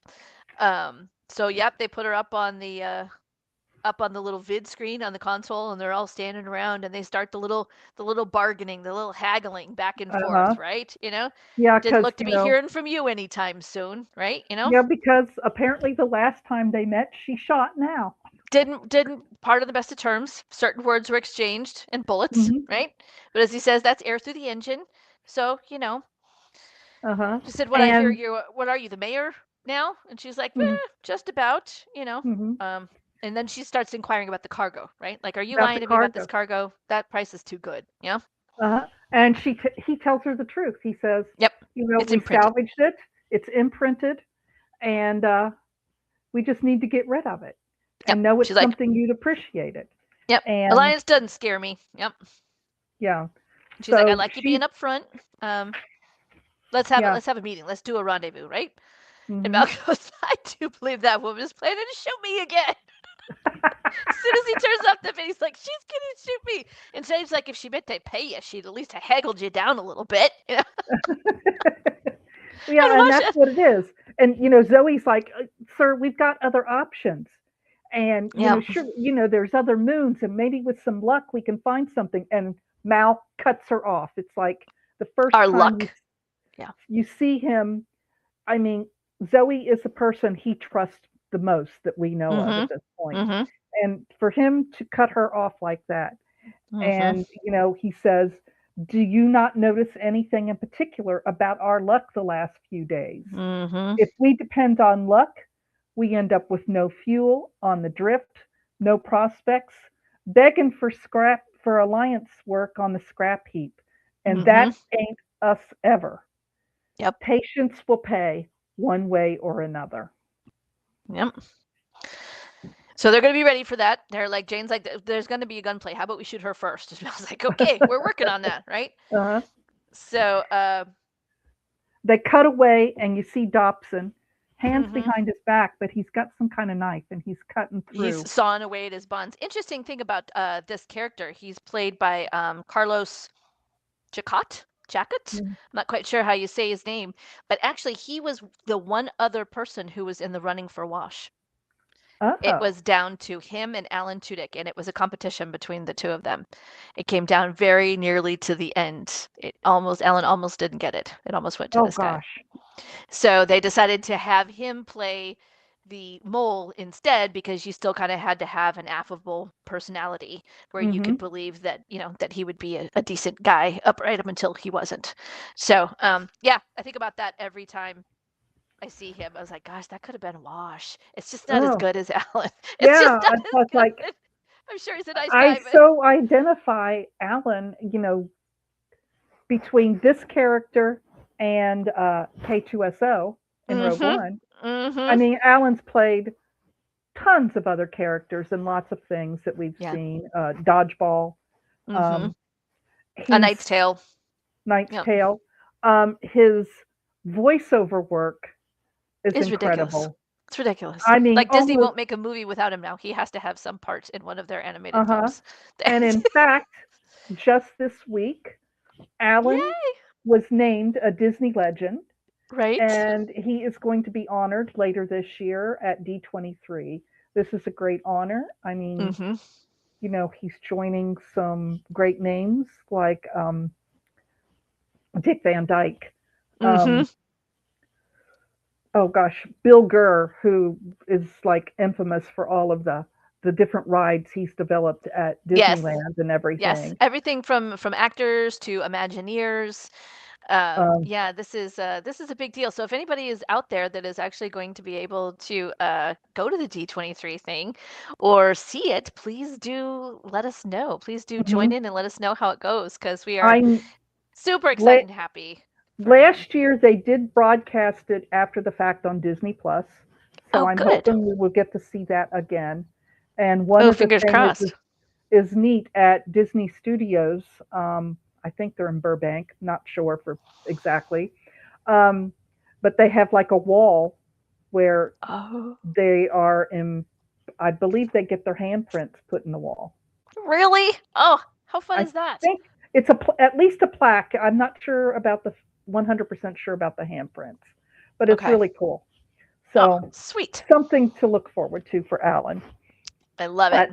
Speaker 1: So yep, they put her up on the little vid screen on the console and they're all standing around and they start the little bargaining, the little haggling back and
Speaker 2: Uh-huh.
Speaker 1: forth, right? You know?
Speaker 2: Yeah,
Speaker 1: Didn't
Speaker 2: because
Speaker 1: look to be hearing from you anytime soon, right? You know?
Speaker 2: yeah, because apparently the last time they met, she shot now.
Speaker 1: Didn't part of the best of terms. Certain words were exchanged and bullets,
Speaker 2: Hmm.
Speaker 1: right? But as he says, that's air through the engine. So,
Speaker 2: Uh-huh.
Speaker 1: she said,
Speaker 2: And
Speaker 1: what are you, the mayor now? And she's like,
Speaker 2: mhm,
Speaker 1: just about.
Speaker 2: mhm,
Speaker 1: Um, and then she starts inquiring about the cargo, right? Like, are you
Speaker 2: about
Speaker 1: lying
Speaker 2: the
Speaker 1: to me about this
Speaker 2: cargo.
Speaker 1: cargo? That price is too good. Yeah.
Speaker 2: Uh-huh. And he tells her the truth. He says,
Speaker 1: Yep. It's
Speaker 2: we
Speaker 1: imprinted.
Speaker 2: salvaged it. It's imprinted, and we just need to get rid of it
Speaker 1: Yep.
Speaker 2: and know
Speaker 1: She's
Speaker 2: it's
Speaker 1: like,
Speaker 2: something you'd appreciate it.
Speaker 1: yep.
Speaker 2: And
Speaker 1: Alliance doesn't scare me. Yep.
Speaker 2: yeah,
Speaker 1: She's like, I
Speaker 2: so
Speaker 1: like you being
Speaker 2: she,
Speaker 1: upfront. Let's have it.
Speaker 2: yeah,
Speaker 1: Let's have a meeting. Let's do a rendezvous, right? And
Speaker 2: hmm.
Speaker 1: Malcolm goes, I do believe that woman is planning to shoot me again. As soon as he turns off the video, he's like, she's gonna shoot me. And Shane's like, if she meant to pay you, she'd at least have haggled you down a little bit,
Speaker 2: Yeah,
Speaker 1: And
Speaker 2: and
Speaker 1: watch
Speaker 2: that's
Speaker 1: it.
Speaker 2: what it is. And Zoe's like, "Sir, we've got other options." And
Speaker 1: Yeah,
Speaker 2: sure, there's other moons, and maybe with some luck we can find something. And Mal cuts her off. It's like the first
Speaker 1: our
Speaker 2: time
Speaker 1: luck. Yeah.
Speaker 2: you see him. I mean, Zoe is the person he trusts the most that we know of at
Speaker 1: Mm-hmm.
Speaker 2: this point.
Speaker 1: Mm-hmm.
Speaker 2: And for him to cut her off like that,
Speaker 1: Mm-hmm.
Speaker 2: and he says, "Do you not notice anything in particular about our luck the last few days?
Speaker 1: Mm-hmm.
Speaker 2: If we depend on luck, we end up with no fuel on the drift, no prospects, begging for scrap for alliance work on the scrap heap. And
Speaker 1: Mm-hmm.
Speaker 2: that ain't us ever.
Speaker 1: Yep.
Speaker 2: Patience will pay one way or another."
Speaker 1: Yep. So they're gonna be ready for that. They're like, Jane's like, there's gonna be a gunplay. How about we shoot her first? And I was like, okay, we're working on that, right?
Speaker 2: Uh-huh.
Speaker 1: So,
Speaker 2: They cut away, and you see Dobson, hands
Speaker 1: mm-hmm.
Speaker 2: behind his back, but he's got some kind of knife, and he's cutting
Speaker 1: He's
Speaker 2: through.
Speaker 1: sawing away at his buns. Interesting thing about this character, he's played by Carlos Jacot. I'm not quite sure how you say his name, but actually he was the one other person who was in the running for Wash. It
Speaker 2: Oh,
Speaker 1: was down to him and Alan Tudyk, and it was a competition between the two of them. It came down very nearly to the end. Alan almost didn't get it. It almost went to
Speaker 2: oh
Speaker 1: this guy.
Speaker 2: gosh.
Speaker 1: So they decided to have him play the mole instead because you still kind of had to have an affable personality where you
Speaker 2: Mm-hmm.
Speaker 1: could believe that that he would be a decent guy right up until he wasn't. So yeah, I think about that every time I see him. I was like, gosh, that could have been Wash. It's just not as
Speaker 2: Oh,
Speaker 1: good as Alan. It's just
Speaker 2: yeah.
Speaker 1: not
Speaker 2: I
Speaker 1: as
Speaker 2: was like,
Speaker 1: good. I'm sure he's a nice
Speaker 2: I
Speaker 1: guy, but
Speaker 2: so identify Alan, between this character and K2SO in Rogue
Speaker 1: mm-hmm,
Speaker 2: One. I
Speaker 1: mm-hmm,
Speaker 2: mean, Alan's played tons of other characters and lots of things that we've
Speaker 1: yeah,
Speaker 2: seen. Dodgeball.
Speaker 1: mm-hmm.
Speaker 2: Um,
Speaker 1: A
Speaker 2: he's
Speaker 1: Knight's Tale.
Speaker 2: Knight's
Speaker 1: Yeah,
Speaker 2: Tale. His voiceover work is
Speaker 1: it's ridiculous.
Speaker 2: incredible.
Speaker 1: It's ridiculous.
Speaker 2: I mean,
Speaker 1: Like Disney
Speaker 2: almost.
Speaker 1: won't make a movie without him now. He has to have some part in one of their
Speaker 2: Uh
Speaker 1: animated
Speaker 2: huh.
Speaker 1: films.
Speaker 2: And in fact, just this week, Alan
Speaker 1: Yay!
Speaker 2: was named a Disney legend,
Speaker 1: Right?
Speaker 2: and he is going to be honored later this year at D23. This is a great honor. I mean,
Speaker 1: Mm-hmm.
Speaker 2: he's joining some great names like Dick Van Dyke.
Speaker 1: Mm-hmm.
Speaker 2: Um, oh gosh, Bill Gurr, who is like infamous for all of the different rides he's developed at
Speaker 1: Yes.
Speaker 2: Disneyland and
Speaker 1: Yes.
Speaker 2: everything.
Speaker 1: Everything from actors to Imagineers.
Speaker 2: Um,
Speaker 1: Yeah, this is a big deal. So if anybody is out there that is actually going to be able to go to the D23 thing or see it, please do let us know. Please do join
Speaker 2: mhm.
Speaker 1: in and let us know how it goes because we are
Speaker 2: I'm
Speaker 1: super excited
Speaker 2: la-
Speaker 1: and happy for him.
Speaker 2: Last year they did broadcast it after the fact on Disney Plus, so
Speaker 1: Oh,
Speaker 2: I'm
Speaker 1: good.
Speaker 2: hoping we will get to see that again. And one
Speaker 1: Oh,
Speaker 2: of the
Speaker 1: fingers
Speaker 2: things
Speaker 1: crossed.
Speaker 2: is neat at Disney Studios. I think they're in Burbank, not sure for exactly. Um, but they have like a wall where
Speaker 1: Oh,
Speaker 2: they are in. I believe they get their handprints put in the wall.
Speaker 1: really? Oh, how fun
Speaker 2: I
Speaker 1: is that?
Speaker 2: think it's at least a plaque. I'm not sure about the 100% sure about the handprints, but it's
Speaker 1: Okay.
Speaker 2: really cool.
Speaker 1: Oh,
Speaker 2: So
Speaker 1: sweet.
Speaker 2: something to look forward to for Alan.
Speaker 1: I love it.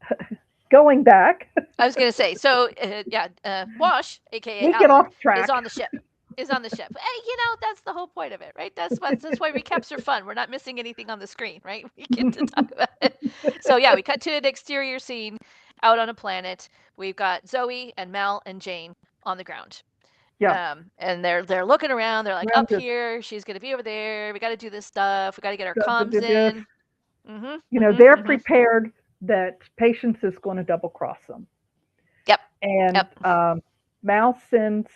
Speaker 2: But going back,
Speaker 1: I was gonna say, so yeah, Wash, aka
Speaker 2: we get
Speaker 1: Alan,
Speaker 2: off
Speaker 1: is
Speaker 2: track.
Speaker 1: on the ship. Is on the ship. Hey, that's the whole point of it, right? That's why recaps are fun. We're not missing anything on the screen, right? We get to talk about it. So yeah, we cut to an exterior scene out on a planet. We've got Zoe and Mel and Jane on the ground.
Speaker 2: Yeah,
Speaker 1: And they're looking around. They're like
Speaker 2: around
Speaker 1: up
Speaker 2: this,
Speaker 1: here. She's gonna be over there. We got to do this stuff. We got to get our comms
Speaker 2: this,
Speaker 1: in.
Speaker 2: they're
Speaker 1: Mm-hmm.
Speaker 2: prepared that patience is going to double cross them.
Speaker 1: Yep.
Speaker 2: And
Speaker 1: Yep.
Speaker 2: Mal sends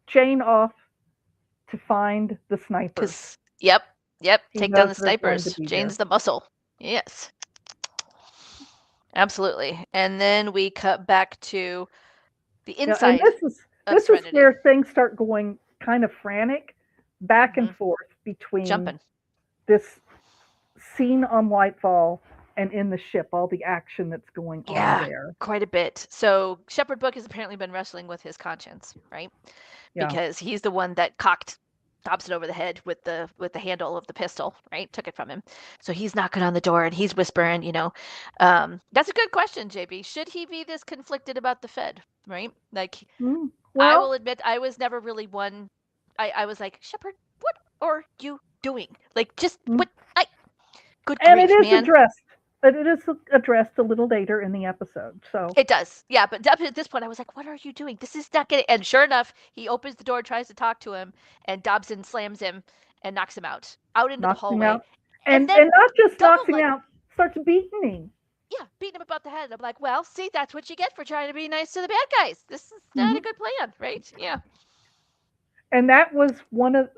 Speaker 2: Jane off to find the snipers.
Speaker 1: Cause yep. Yep.
Speaker 2: He
Speaker 1: Take down
Speaker 2: knows
Speaker 1: the
Speaker 2: they're going to
Speaker 1: snipers.
Speaker 2: be there.
Speaker 1: Jane's the muscle. Yes. Absolutely. And then we cut back to the
Speaker 2: Yeah, and
Speaker 1: inside of
Speaker 2: this is
Speaker 1: Serenity.
Speaker 2: where things start going kind of frantic, back and
Speaker 1: Hmm.
Speaker 2: forth between
Speaker 1: Jumping.
Speaker 2: this scene on Whitefall and in the ship, all the action that's going on
Speaker 1: Yeah,
Speaker 2: there.
Speaker 1: quite a bit. So Shepherd Book has apparently been wrestling with his conscience, right?
Speaker 2: Yeah.
Speaker 1: Because he's the one that cocked Dobson over the head with the handle of the pistol, right? Took it from him. So he's knocking on the door and he's whispering, that's a good question, JB. Should he be this conflicted about the Fed, right? Like, I will
Speaker 2: Well,
Speaker 1: admit I was never really one. I was like, Shepherd, what are you doing? Like, just
Speaker 2: mm,
Speaker 1: what? I good
Speaker 2: and it
Speaker 1: grief,
Speaker 2: is
Speaker 1: man.
Speaker 2: addressed. It is addressed a little later in the episode. So,
Speaker 1: It does. Yeah, but definitely at this point, I was like, what are you doing? This is not getting. And sure enough, he opens the door, tries to talk to him, and Dobson slams him and knocks him out into the
Speaker 2: knocks him
Speaker 1: hallway.
Speaker 2: out.
Speaker 1: And
Speaker 2: And
Speaker 1: then
Speaker 2: not just knocks
Speaker 1: double,
Speaker 2: him
Speaker 1: like,
Speaker 2: out, starts beating him.
Speaker 1: yeah, beating him about the head. I'm like, well, see, that's what you get for trying to be nice to the bad guys. This is not a
Speaker 2: Hmm.
Speaker 1: good plan, right? Yeah.
Speaker 2: And that was one of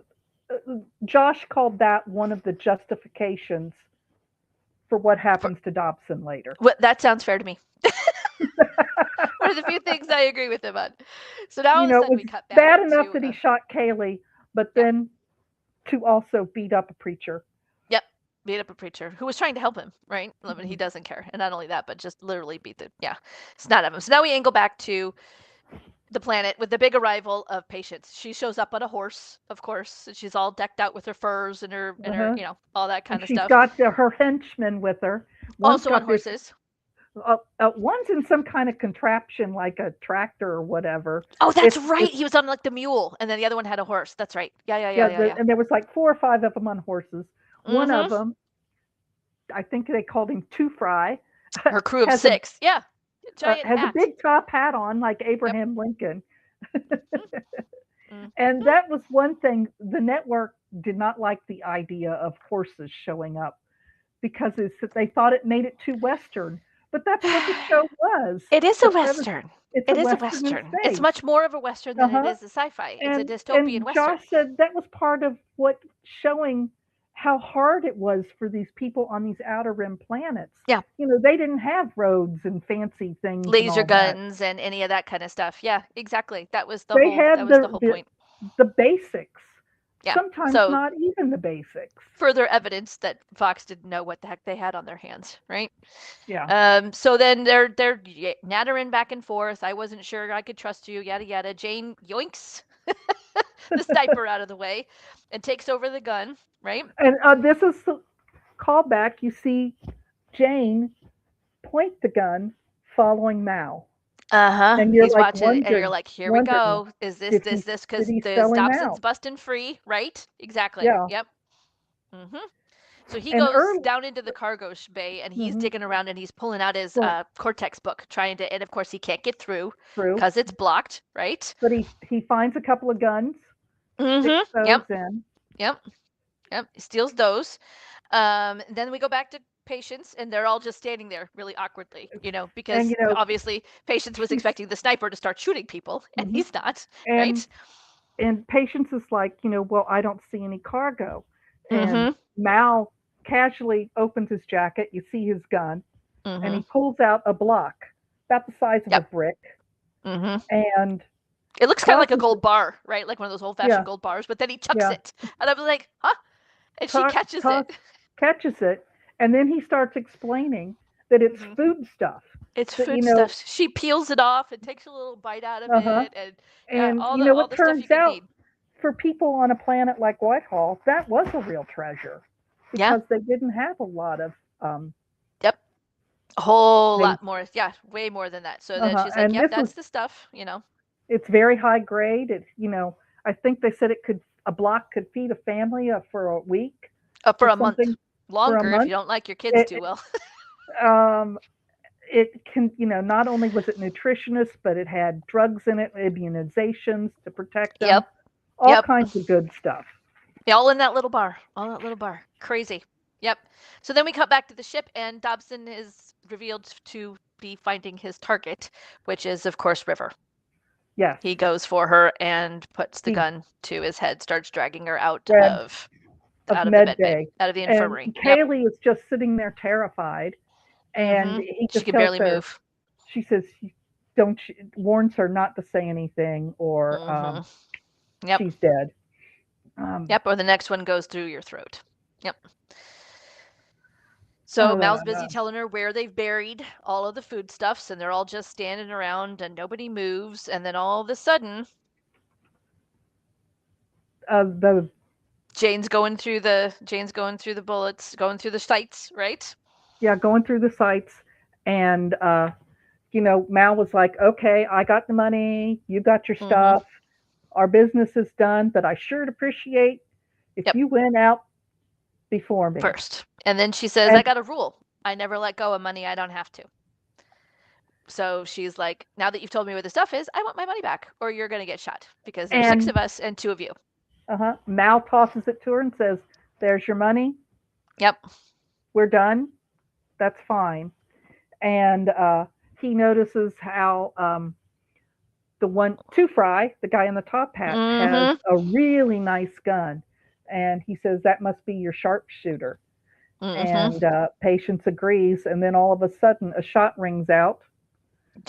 Speaker 2: Josh called that one of the justifications for what
Speaker 1: For,
Speaker 2: happens to Dobson later.
Speaker 1: what that sounds fair to me. One of the few things I agree with him on. So now all of a
Speaker 2: It
Speaker 1: sudden
Speaker 2: was
Speaker 1: we cut back
Speaker 2: bad enough
Speaker 1: to
Speaker 2: that he shot Kaylee, but
Speaker 1: yeah,
Speaker 2: then to also beat up a preacher.
Speaker 1: yep, beat up a preacher who was trying to help him, right? I mean, he
Speaker 2: Mhm.
Speaker 1: doesn't care, and not only that, but just literally beat the yeah, snot out of him. So now we angle back to the planet with the big arrival of Patience. She shows up on a horse, of course. And she's all decked out with her furs and her
Speaker 2: Uh-huh.
Speaker 1: all that
Speaker 2: And
Speaker 1: kind of
Speaker 2: she's
Speaker 1: stuff.
Speaker 2: got her henchmen with her. One's
Speaker 1: Also on
Speaker 2: got this,
Speaker 1: horses.
Speaker 2: one's in some kind of contraption like a tractor or whatever.
Speaker 1: Oh, that's right.
Speaker 2: It's
Speaker 1: He was on like the mule, and then the other one had a horse. That's right.
Speaker 2: Yeah,
Speaker 1: Yeah.
Speaker 2: and there was like 4 or 5 of them on horses. One of
Speaker 1: Mm-hmm.
Speaker 2: them, I think they called him Two Fry,
Speaker 1: Her crew of
Speaker 2: has a
Speaker 1: six. Yeah. Giant
Speaker 2: has a
Speaker 1: hat.
Speaker 2: big top hat on like
Speaker 1: Yep.
Speaker 2: Abraham Lincoln.
Speaker 1: Mm-hmm.
Speaker 2: And
Speaker 1: Mm-hmm.
Speaker 2: that was one thing the network did not like the idea of horses showing up because they thought it made it too Western. But that's what the show was.
Speaker 1: It is
Speaker 2: The
Speaker 1: a
Speaker 2: premise,
Speaker 1: Western.
Speaker 2: it's a
Speaker 1: It is a
Speaker 2: Western in
Speaker 1: Western. It's
Speaker 2: space.
Speaker 1: much more of a Western
Speaker 2: Uh
Speaker 1: than it
Speaker 2: huh.
Speaker 1: is a sci-fi. It's a dystopian
Speaker 2: And
Speaker 1: Western.
Speaker 2: Josh said that was part of what showing how hard it was for these people on these outer rim planets.
Speaker 1: Yeah.
Speaker 2: They didn't have roads and fancy things and
Speaker 1: Laser
Speaker 2: all that.
Speaker 1: guns and any of that kind of stuff. Yeah, exactly.
Speaker 2: They
Speaker 1: That
Speaker 2: had
Speaker 1: was the whole point.
Speaker 2: the basics.
Speaker 1: Yeah.
Speaker 2: Sometimes
Speaker 1: So
Speaker 2: not even the basics.
Speaker 1: further evidence that Fox didn't know what the heck they had on their hands, right?
Speaker 2: Yeah.
Speaker 1: So then they're nattering back and forth. I wasn't sure I could trust you, yada yada. Jane yoinks the sniper out of the way and takes over the gun, right?
Speaker 2: And this is a callback. You see Jane point the gun following Mao.
Speaker 1: Uh-huh.
Speaker 2: And you're
Speaker 1: He's
Speaker 2: like
Speaker 1: watching and you're like, here we
Speaker 2: wondering,
Speaker 1: go. Is this
Speaker 2: did
Speaker 1: this
Speaker 2: he
Speaker 1: this
Speaker 2: did
Speaker 1: because
Speaker 2: he
Speaker 1: the
Speaker 2: sell him
Speaker 1: Dobson's
Speaker 2: out?
Speaker 1: busting free, right? Exactly.
Speaker 2: Yeah.
Speaker 1: Yep. Mm-hmm. So he
Speaker 2: And
Speaker 1: goes
Speaker 2: early,
Speaker 1: down into the cargo bay and he's
Speaker 2: hmm
Speaker 1: digging around and he's pulling out his
Speaker 2: well,
Speaker 1: Cortex book, trying to, and of course he can't get through
Speaker 2: true.
Speaker 1: because it's blocked, right?
Speaker 2: But he finds a couple of guns, sticks
Speaker 1: Mm-hmm.
Speaker 2: those
Speaker 1: Yep.
Speaker 2: in,
Speaker 1: Yep. Yep. He steals those. Then we go back to Patience, and they're all just standing there really awkwardly,
Speaker 2: and
Speaker 1: because obviously Patience was
Speaker 2: she's
Speaker 1: expecting the sniper to start shooting people, and
Speaker 2: hmm
Speaker 1: he's not,
Speaker 2: and
Speaker 1: right?
Speaker 2: Patience is like, well, I don't see any cargo, and
Speaker 1: Mm-hmm.
Speaker 2: Mal casually opens his jacket. You see his gun, and
Speaker 1: Mm-hmm.
Speaker 2: he pulls out a block about the size of a
Speaker 1: Yep.
Speaker 2: brick,
Speaker 1: Mm-hmm.
Speaker 2: and
Speaker 1: It looks kind of like a
Speaker 2: tosses
Speaker 1: gold
Speaker 2: it.
Speaker 1: bar, right? Like one of those old-fashioned
Speaker 2: Yeah,
Speaker 1: gold bars, but then he chucks
Speaker 2: yeah,
Speaker 1: it, and I was like, huh? And she
Speaker 2: to-
Speaker 1: catches
Speaker 2: toss
Speaker 1: it.
Speaker 2: catches it, and then he starts explaining that it's
Speaker 1: Mm-hmm.
Speaker 2: food stuff.
Speaker 1: It's
Speaker 2: That
Speaker 1: foodstuffs. She peels it off and takes a little bite out of
Speaker 2: uh-huh.
Speaker 1: it, and yeah,
Speaker 2: And
Speaker 1: all
Speaker 2: it
Speaker 1: the stuff you
Speaker 2: turns
Speaker 1: could
Speaker 2: out
Speaker 1: need.
Speaker 2: for people on a planet like Whitehall, that was a real treasure
Speaker 1: Yeah.
Speaker 2: because they didn't have a lot of
Speaker 1: Yep. A whole
Speaker 2: things.
Speaker 1: lot more. Yeah, way more than that. So then
Speaker 2: Uh-huh.
Speaker 1: she's like,
Speaker 2: And
Speaker 1: "Yep,
Speaker 2: this was
Speaker 1: that's the stuff."
Speaker 2: it's very high grade. I think they said a block could feed a family for a week
Speaker 1: For
Speaker 2: or
Speaker 1: a month,
Speaker 2: something for a
Speaker 1: longer if you
Speaker 2: month.
Speaker 1: don't like your kids
Speaker 2: It,
Speaker 1: too well.
Speaker 2: um it can, not only was it nutritious, but it had drugs in it, immunizations to protect them,
Speaker 1: Yep.
Speaker 2: all
Speaker 1: Yep.
Speaker 2: kinds of good stuff.
Speaker 1: Yeah, all in that little bar. All in that little bar. Crazy. Yep. So then we cut back to the ship, and Dobson is revealed to be finding his target, which is, of course, River.
Speaker 2: Yes.
Speaker 1: He goes for her and puts the
Speaker 2: He
Speaker 1: gun to his head, starts dragging her out
Speaker 2: grabs
Speaker 1: of
Speaker 2: of
Speaker 1: the
Speaker 2: med
Speaker 1: med bay,
Speaker 2: bay,
Speaker 1: out of the
Speaker 2: and
Speaker 1: infirmary. Yep.
Speaker 2: Kaylee is just sitting there terrified, and
Speaker 1: Mm-hmm.
Speaker 2: he
Speaker 1: She
Speaker 2: just
Speaker 1: can
Speaker 2: tells
Speaker 1: barely
Speaker 2: her,
Speaker 1: move.
Speaker 2: she says, don't warns her not to say anything, or
Speaker 1: Mm-hmm. Yep.
Speaker 2: she's dead. Um,
Speaker 1: Yep. Or the next one goes through your throat. Yep. So Mal's busy
Speaker 2: uh,
Speaker 1: telling her where they've buried all of the foodstuffs, and they're all just standing around and nobody moves. And then all of a sudden,
Speaker 2: the
Speaker 1: Jane's going through the bullets, going through the sights, right?
Speaker 2: Yeah, going through the sites, and Mal was like, "Okay, I got the money, you got your
Speaker 1: Mm-hmm.
Speaker 2: stuff, our business is done, but I sure appreciate if
Speaker 1: Yep.
Speaker 2: you went out before me."
Speaker 1: First. And then she says, I
Speaker 2: And
Speaker 1: got a rule. I never let go of money I don't have to. So she's like, now that you've told me where the stuff is, I want my money back, or you're going to get shot because there's six
Speaker 2: and
Speaker 1: of us and two of you.
Speaker 2: Mal tosses it to her and says, "There's your money.
Speaker 1: Yep.
Speaker 2: We're done. That's fine." And he notices how the one Two Fry, the guy in the top hat, has
Speaker 1: Mm-hmm.
Speaker 2: a really nice gun, and he says that must be your sharpshooter.
Speaker 1: Mm-hmm.
Speaker 2: And Patience agrees, and then all of a sudden a shot rings out.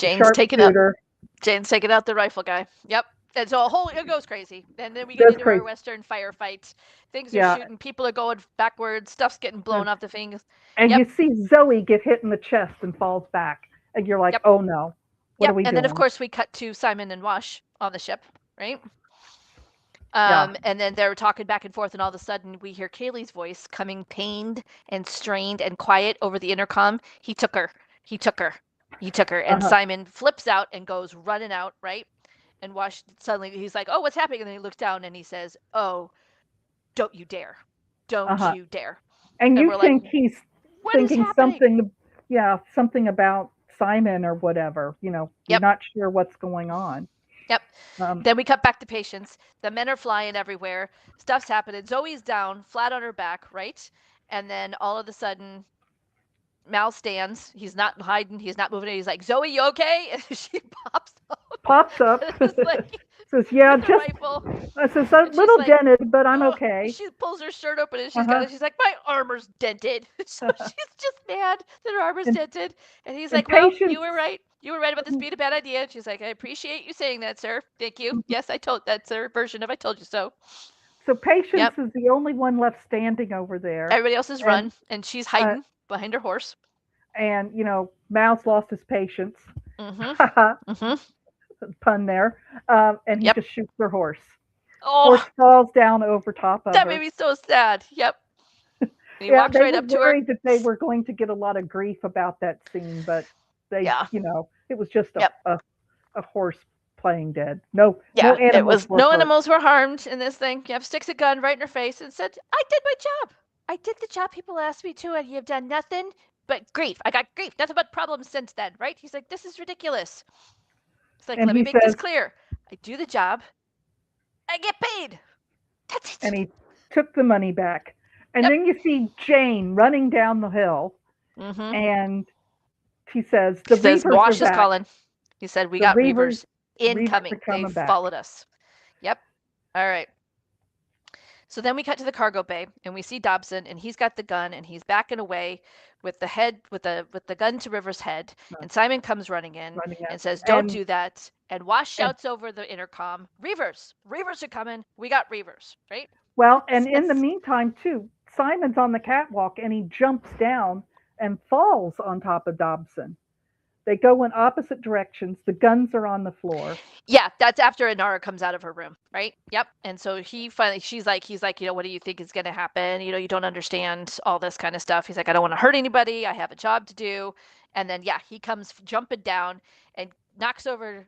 Speaker 2: The
Speaker 1: Jane's taking up.
Speaker 2: sharpshooter
Speaker 1: Jane's taking out the rifle guy. Yep. And so it goes crazy. And then we get
Speaker 2: goes
Speaker 1: into our
Speaker 2: crazy.
Speaker 1: Western firefight. Things are
Speaker 2: Yeah,
Speaker 1: shooting. People are going backwards. Stuff's getting blown off the things.
Speaker 2: and
Speaker 1: Yep.
Speaker 2: you see Zoe get hit in the chest and falls back, and you're like,
Speaker 1: Yep.
Speaker 2: "Oh no, what are
Speaker 1: Yep.
Speaker 2: we
Speaker 1: And then, of
Speaker 2: doing?"
Speaker 1: course, we cut to Simon and Wash on the ship, right?
Speaker 2: Yeah,
Speaker 1: And then they're talking back and forth, and all of a sudden we hear Kaylee's voice coming pained and strained and quiet over the intercom. He took her. He took her. He took her.
Speaker 2: uh
Speaker 1: And
Speaker 2: huh,
Speaker 1: Simon flips out and goes running out, right? And Wash suddenly, he's like, oh, what's happening? And then he looks down and he says, oh, don't you dare.
Speaker 2: uh
Speaker 1: Don't
Speaker 2: huh.
Speaker 1: you dare.
Speaker 2: And
Speaker 1: And
Speaker 2: you
Speaker 1: we're like,
Speaker 2: think he's
Speaker 1: what is
Speaker 2: thinking
Speaker 1: happening?
Speaker 2: something, yeah, something about Simon or whatever. You're
Speaker 1: Yep.
Speaker 2: not sure what's going on.
Speaker 1: Yep.
Speaker 2: Um,
Speaker 1: Then we cut back to Patience. The men are flying everywhere. Stuff's happening. Zoe's down, flat on her back, right? And then all of a sudden, Mal stands. He's not hiding. He's not moving. He's like, Zoe, you okay? And she pops up.
Speaker 2: Pops up,
Speaker 1: It's like
Speaker 2: says, "Yeah,
Speaker 1: with a
Speaker 2: just,"
Speaker 1: rifle.
Speaker 2: says, "a
Speaker 1: And she's
Speaker 2: little
Speaker 1: like,
Speaker 2: dented, but I'm
Speaker 1: oh,
Speaker 2: okay."
Speaker 1: she pulls her shirt open and
Speaker 2: Uh huh.
Speaker 1: she's like, my armor's dented. So she's just mad that her armor's
Speaker 2: and
Speaker 1: dented. And he's
Speaker 2: and
Speaker 1: like, well, you
Speaker 2: Patience,
Speaker 1: were right. You were right about this being a bad idea. And she's like, I appreciate you saying that, sir. Thank you. Yes, that's her version of I told you so.
Speaker 2: so Patience
Speaker 1: Yep.
Speaker 2: is the only one left standing over there,
Speaker 1: Everybody else has
Speaker 2: and
Speaker 1: run and she's
Speaker 2: uh,
Speaker 1: hiding behind her horse.
Speaker 2: Mal's lost his patience.
Speaker 1: Mm-hmm. Mm-hmm.
Speaker 2: Pun there. And he
Speaker 1: Yep.
Speaker 2: just shoots her horse. Horse
Speaker 1: Oh,
Speaker 2: falls down over top of
Speaker 1: that made
Speaker 2: her.
Speaker 1: me so sad. Yep. And he
Speaker 2: Yeah,
Speaker 1: walks
Speaker 2: they
Speaker 1: right
Speaker 2: were
Speaker 1: up to her.
Speaker 2: worried that they were going to get a lot of grief about that scene, but
Speaker 1: Yeah.
Speaker 2: it was just
Speaker 1: Yep.
Speaker 2: a horse playing dead. No, no
Speaker 1: Yeah. It
Speaker 2: animals
Speaker 1: was
Speaker 2: were
Speaker 1: no
Speaker 2: hurt.
Speaker 1: animals were harmed in this thing. Yep. Sticks a gun right in her face and said, I did my job. I did the job people asked me to, and you've done nothing but grief. I got grief, nothing but problems since then, right? He's like, this is ridiculous. It's like,
Speaker 2: And
Speaker 1: let me
Speaker 2: he
Speaker 1: make this
Speaker 2: says,
Speaker 1: clear. I do the job, I get paid. That's
Speaker 2: and
Speaker 1: it.
Speaker 2: he took the money back. And
Speaker 1: Yep.
Speaker 2: then you see Jane running down the hill,
Speaker 1: Mm-hmm.
Speaker 2: and he says,
Speaker 1: He
Speaker 2: "The
Speaker 1: says,
Speaker 2: Reavers are
Speaker 1: Wash is
Speaker 2: back.
Speaker 1: calling. He said, we
Speaker 2: The
Speaker 1: got
Speaker 2: Reavers,
Speaker 1: Reavers
Speaker 2: Reavers are
Speaker 1: incoming. They
Speaker 2: coming back."
Speaker 1: followed us. Yep. All right. So then we cut to the cargo bay and we see Dobson and he's got the gun and he's backing away with the head with the gun to River's head and Simon comes running in
Speaker 2: Running
Speaker 1: and
Speaker 2: out.
Speaker 1: says, "Don't
Speaker 2: And
Speaker 1: do that." And Wash
Speaker 2: and
Speaker 1: shouts over the intercom, "Reavers! Reavers are coming. We got Reavers." Right?
Speaker 2: well,
Speaker 1: He
Speaker 2: and in the
Speaker 1: says
Speaker 2: meantime too, Simon's on the catwalk and he jumps down and falls on top of Dobson. They go in opposite directions. The guns are on the floor.
Speaker 1: yeah, that's after Inara comes out of her room, right? Yep. And so he's like, what do you think is going to happen? You don't understand all this kind of stuff. He's like, I don't want to hurt anybody. I have a job to do. And then, yeah, he comes jumping down and knocks over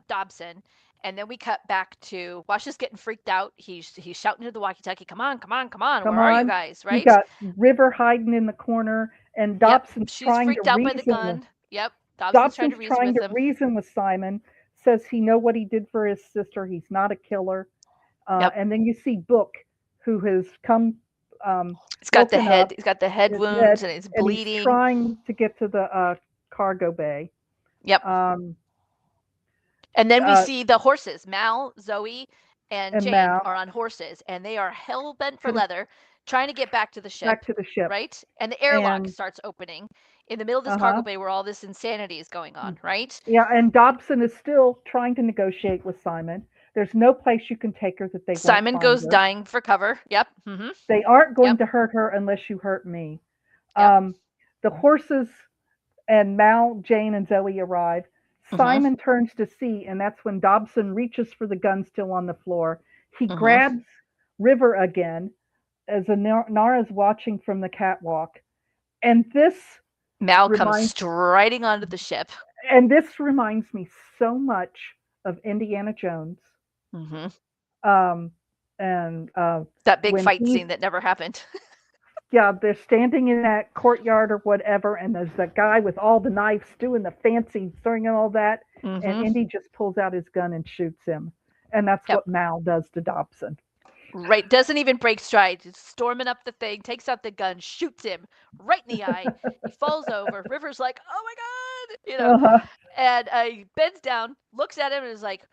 Speaker 1: Dobson. And then we cut back to Wash is getting freaked out. He's shouting to the walkie-talkie, "Come on, come on, come on!
Speaker 2: Come
Speaker 1: Where are you
Speaker 2: on.
Speaker 1: guys?"
Speaker 2: You
Speaker 1: Right?
Speaker 2: got River hiding in the corner, and
Speaker 1: Yep.
Speaker 2: Dobson's
Speaker 1: She's
Speaker 2: trying to
Speaker 1: freaked out by the
Speaker 2: reason with
Speaker 1: gun. Yep. Dobson's trying to
Speaker 2: Dobson's
Speaker 1: reason
Speaker 2: trying
Speaker 1: with
Speaker 2: to
Speaker 1: him.
Speaker 2: reason with Simon, says he know what he did for his sister. He's not a killer.
Speaker 1: Yep.
Speaker 2: And then you see Book, who has come
Speaker 1: He's got the
Speaker 2: woken
Speaker 1: head.
Speaker 2: up,
Speaker 1: He's got the head
Speaker 2: is dead,
Speaker 1: wounds and it's
Speaker 2: and he's
Speaker 1: bleeding.
Speaker 2: trying to get to the cargo bay.
Speaker 1: Yep.
Speaker 2: Um,
Speaker 1: And then we
Speaker 2: uh,
Speaker 1: see the horses. Mal, Zoe, and
Speaker 2: and
Speaker 1: Jane
Speaker 2: Mal
Speaker 1: are on horses, and they are hell bent for
Speaker 2: headed
Speaker 1: leather, trying to get back to the ship,
Speaker 2: back to the ship,
Speaker 1: right? And the airlock
Speaker 2: and
Speaker 1: starts opening in the middle of this
Speaker 2: uh huh,
Speaker 1: cargo bay where all this insanity is going on, right?
Speaker 2: yeah, and Dobson is still trying to negotiate with Simon. There's no place you can take her that they won't
Speaker 1: Simon
Speaker 2: find
Speaker 1: goes
Speaker 2: her.
Speaker 1: dying for cover. Yep. Mm-hmm.
Speaker 2: They aren't going
Speaker 1: Yep.
Speaker 2: to hurt her unless you hurt me.
Speaker 1: Yep.
Speaker 2: Um, the horses and Mal, Jane, and Zoe arrive.
Speaker 1: Mm-hmm.
Speaker 2: Simon turns to see, and that's when Dobson reaches for the gun still on the floor. He
Speaker 1: Mm-hmm.
Speaker 2: grabs River again as Nara's watching from the catwalk. And this
Speaker 1: Mal comes
Speaker 2: reminds
Speaker 1: striding onto the ship.
Speaker 2: me so much of Indiana Jones.
Speaker 1: Mm-hmm.
Speaker 2: Um, and
Speaker 1: That big
Speaker 2: when
Speaker 1: fight
Speaker 2: he's
Speaker 1: scene that never happened.
Speaker 2: yeah, they're standing in that courtyard or whatever, and there's that guy with all the knives doing the fancy throwing and all that, and
Speaker 1: Mm-hmm.
Speaker 2: Indy just pulls out his gun and shoots him, and that's
Speaker 1: Yep.
Speaker 2: what Mal does to Dobson.
Speaker 1: Right, doesn't even break stride, just storming up the thing, takes out the gun, shoots him right in the eye. He falls over. River's like, "Oh my god!"
Speaker 2: Uh-huh,
Speaker 1: And he bends down, looks at him, and is like,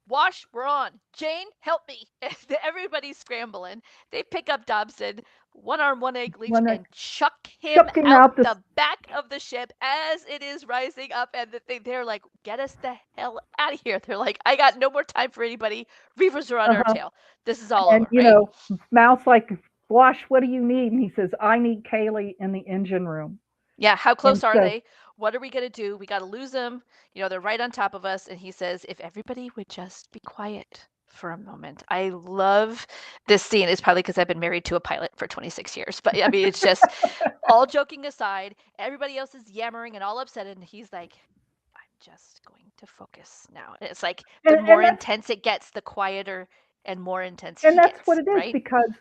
Speaker 1: "Wash, we're on. Jane, help me!" And everybody's scrambling. They pick up Dobson, one arm, one leg leech,
Speaker 2: when I
Speaker 1: and chuck him
Speaker 2: chuck him
Speaker 1: out
Speaker 2: out this,
Speaker 1: the back of the ship as it is rising up. And they're like, "Get us the hell out of here!" They're like, "I got no more time for anybody. Reavers are on our
Speaker 2: uh-huh,
Speaker 1: tail. This is all
Speaker 2: and
Speaker 1: over, right?"
Speaker 2: Mal's like, Wash, what do you need? And he says, I need Kaylee in the engine room.
Speaker 1: Yeah, how
Speaker 2: And
Speaker 1: close are
Speaker 2: so,
Speaker 1: they? What are we going to do? We got to lose them. They're right on top of us. And he says, if everybody would just be quiet for a moment. I love this scene. It's probably because I've been married to a pilot for 26 years. But I mean, it's just all joking aside, everybody else is yammering and all upset. And he's like, I'm just going to focus now. And it's like the
Speaker 2: and
Speaker 1: more
Speaker 2: that's
Speaker 1: intense it gets, the quieter and more intense
Speaker 2: and
Speaker 1: he
Speaker 2: that's what
Speaker 1: gets,
Speaker 2: it is
Speaker 1: right?
Speaker 2: because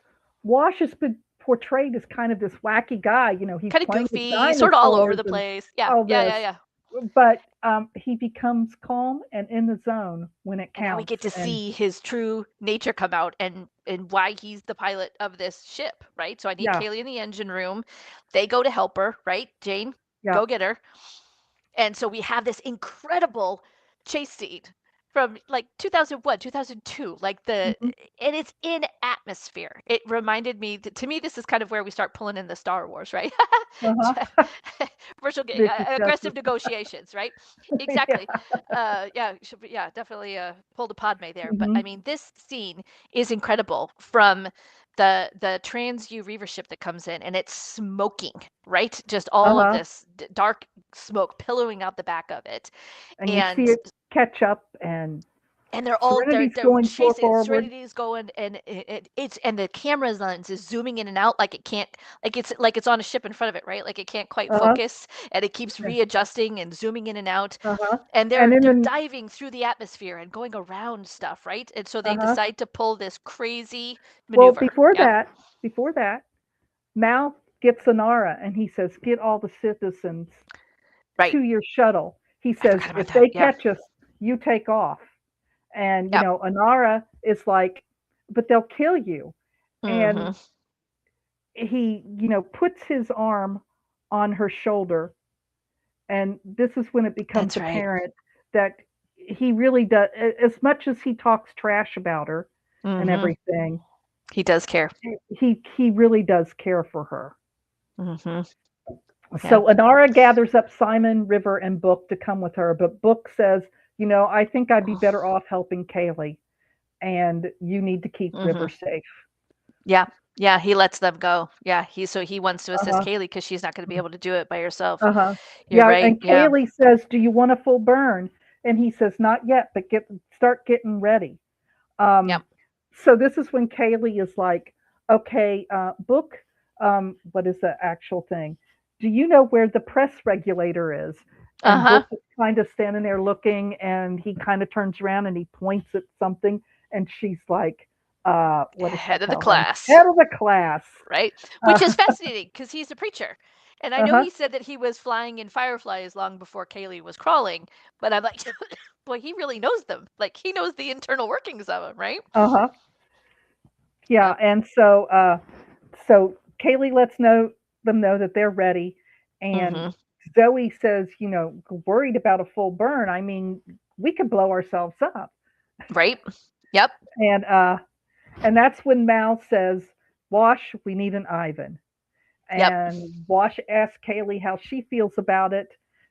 Speaker 2: Wash has been portrayed as kind of this wacky guy. He's
Speaker 1: Kind of
Speaker 2: playing with
Speaker 1: goofy, sort of all over
Speaker 2: dinosaurs
Speaker 1: the
Speaker 2: and
Speaker 1: place. Yeah,
Speaker 2: all
Speaker 1: yeah,
Speaker 2: this,
Speaker 1: yeah, yeah.
Speaker 2: but he becomes calm and in the zone when it
Speaker 1: And now we
Speaker 2: counts.
Speaker 1: get to
Speaker 2: And
Speaker 1: see his true nature come out and why he's the pilot of this ship, right? So I need
Speaker 2: yeah,
Speaker 1: Kaylee in the engine room. They go to help her, right? Jane,
Speaker 2: yeah,
Speaker 1: go get her. And so we have this incredible chase scene from like 2001, 2002, like
Speaker 2: hmm
Speaker 1: and it's in atmosphere. It reminded me, to me, this is kind of where we start pulling in the Star Wars, right?
Speaker 2: uh-huh.
Speaker 1: Virtual
Speaker 2: This is
Speaker 1: aggressive
Speaker 2: justice.
Speaker 1: negotiations, right? Exactly.
Speaker 2: Yeah,
Speaker 1: Yeah, yeah, definitely pulled a Padme there. But I
Speaker 2: hmm
Speaker 1: mean, this scene is incredible from the trans U Reaver ship that comes in and it's smoking, right? Just all of
Speaker 2: uh-huh.
Speaker 1: this dark smoke pillowing out the back of it.
Speaker 2: And you see
Speaker 1: And
Speaker 2: it catch up, and
Speaker 1: they're all
Speaker 2: Serenity's
Speaker 1: they're
Speaker 2: going
Speaker 1: chasing.
Speaker 2: forward.
Speaker 1: Serenity is going, and it's and the camera lens is zooming in and out like it can't, like it's on a ship in front of it, right? Like it can't quite
Speaker 2: Uh-huh.
Speaker 1: focus, and it keeps
Speaker 2: Yeah,
Speaker 1: readjusting and zooming in and out.
Speaker 2: uh-huh.
Speaker 1: And
Speaker 2: And in
Speaker 1: they're
Speaker 2: the
Speaker 1: diving through the atmosphere and going around stuff, right? And so they
Speaker 2: uh-huh.
Speaker 1: decide to pull this crazy
Speaker 2: Well,
Speaker 1: maneuver. Yep.
Speaker 2: before that, Mal gets Anara and he says, "Get all the citizens
Speaker 1: Right.
Speaker 2: to your shuttle." He
Speaker 1: I
Speaker 2: says,
Speaker 1: forgot about
Speaker 2: "If
Speaker 1: that.
Speaker 2: they
Speaker 1: Yep.
Speaker 2: catch us, you take off." And
Speaker 1: Yep.
Speaker 2: Anara is like, "But they'll kill you." And
Speaker 1: Mhm.
Speaker 2: he, puts his arm on her shoulder, and this is when it becomes
Speaker 1: That's right.
Speaker 2: apparent that he really does, as much as he talks trash about her and
Speaker 1: Mhm.
Speaker 2: everything,
Speaker 1: He does care.
Speaker 2: he really does care for her.
Speaker 1: Mhm. Yeah.
Speaker 2: So Anara gathers up Simon, River, and Book to come with her, but Book says, "I think I'd be better off helping Kaylee, and you need to keep River
Speaker 1: Mhm.
Speaker 2: safe."
Speaker 1: Yeah. Yeah, he lets them go. Yeah, he wants to assist
Speaker 2: Uh-huh.
Speaker 1: Kaylee because she's not gonna be able to do it by herself.
Speaker 2: Uh-huh.
Speaker 1: You're
Speaker 2: Yeah,
Speaker 1: right.
Speaker 2: and
Speaker 1: Yeah.
Speaker 2: Kaylee says, "Do you want a full burn?" And he says, "Not yet, but start getting ready." Um,
Speaker 1: Yep.
Speaker 2: so this is when Kaylee is like, "Okay, Book, what is the actual thing? Do you know where the press regulator is?" And
Speaker 1: Uh-huh.
Speaker 2: Book is kind of standing there looking, and he kind of turns around and he points at something, and she's like, what does she
Speaker 1: Head of the
Speaker 2: tell him?
Speaker 1: class.
Speaker 2: Head of the class.
Speaker 1: Right?
Speaker 2: Uh,
Speaker 1: Which is fascinating because he's a preacher. And I know
Speaker 2: uh-huh,
Speaker 1: he said that he was flying in fireflies long before Kaylee was crawling, but I'm like, boy, he really knows them. Like he knows the internal workings of them, right?
Speaker 2: uh-huh. Yeah,
Speaker 1: Yep.
Speaker 2: and so Kaylee lets them know that they're ready, and
Speaker 1: Mhm.
Speaker 2: Zoe says, worried about a full burn. I mean, we could blow ourselves up.
Speaker 1: Right? Yep.
Speaker 2: And that's when Mal says, "Wash, we need an Ivan."
Speaker 1: Yep.
Speaker 2: And Wash asks Kaylee how she feels about it,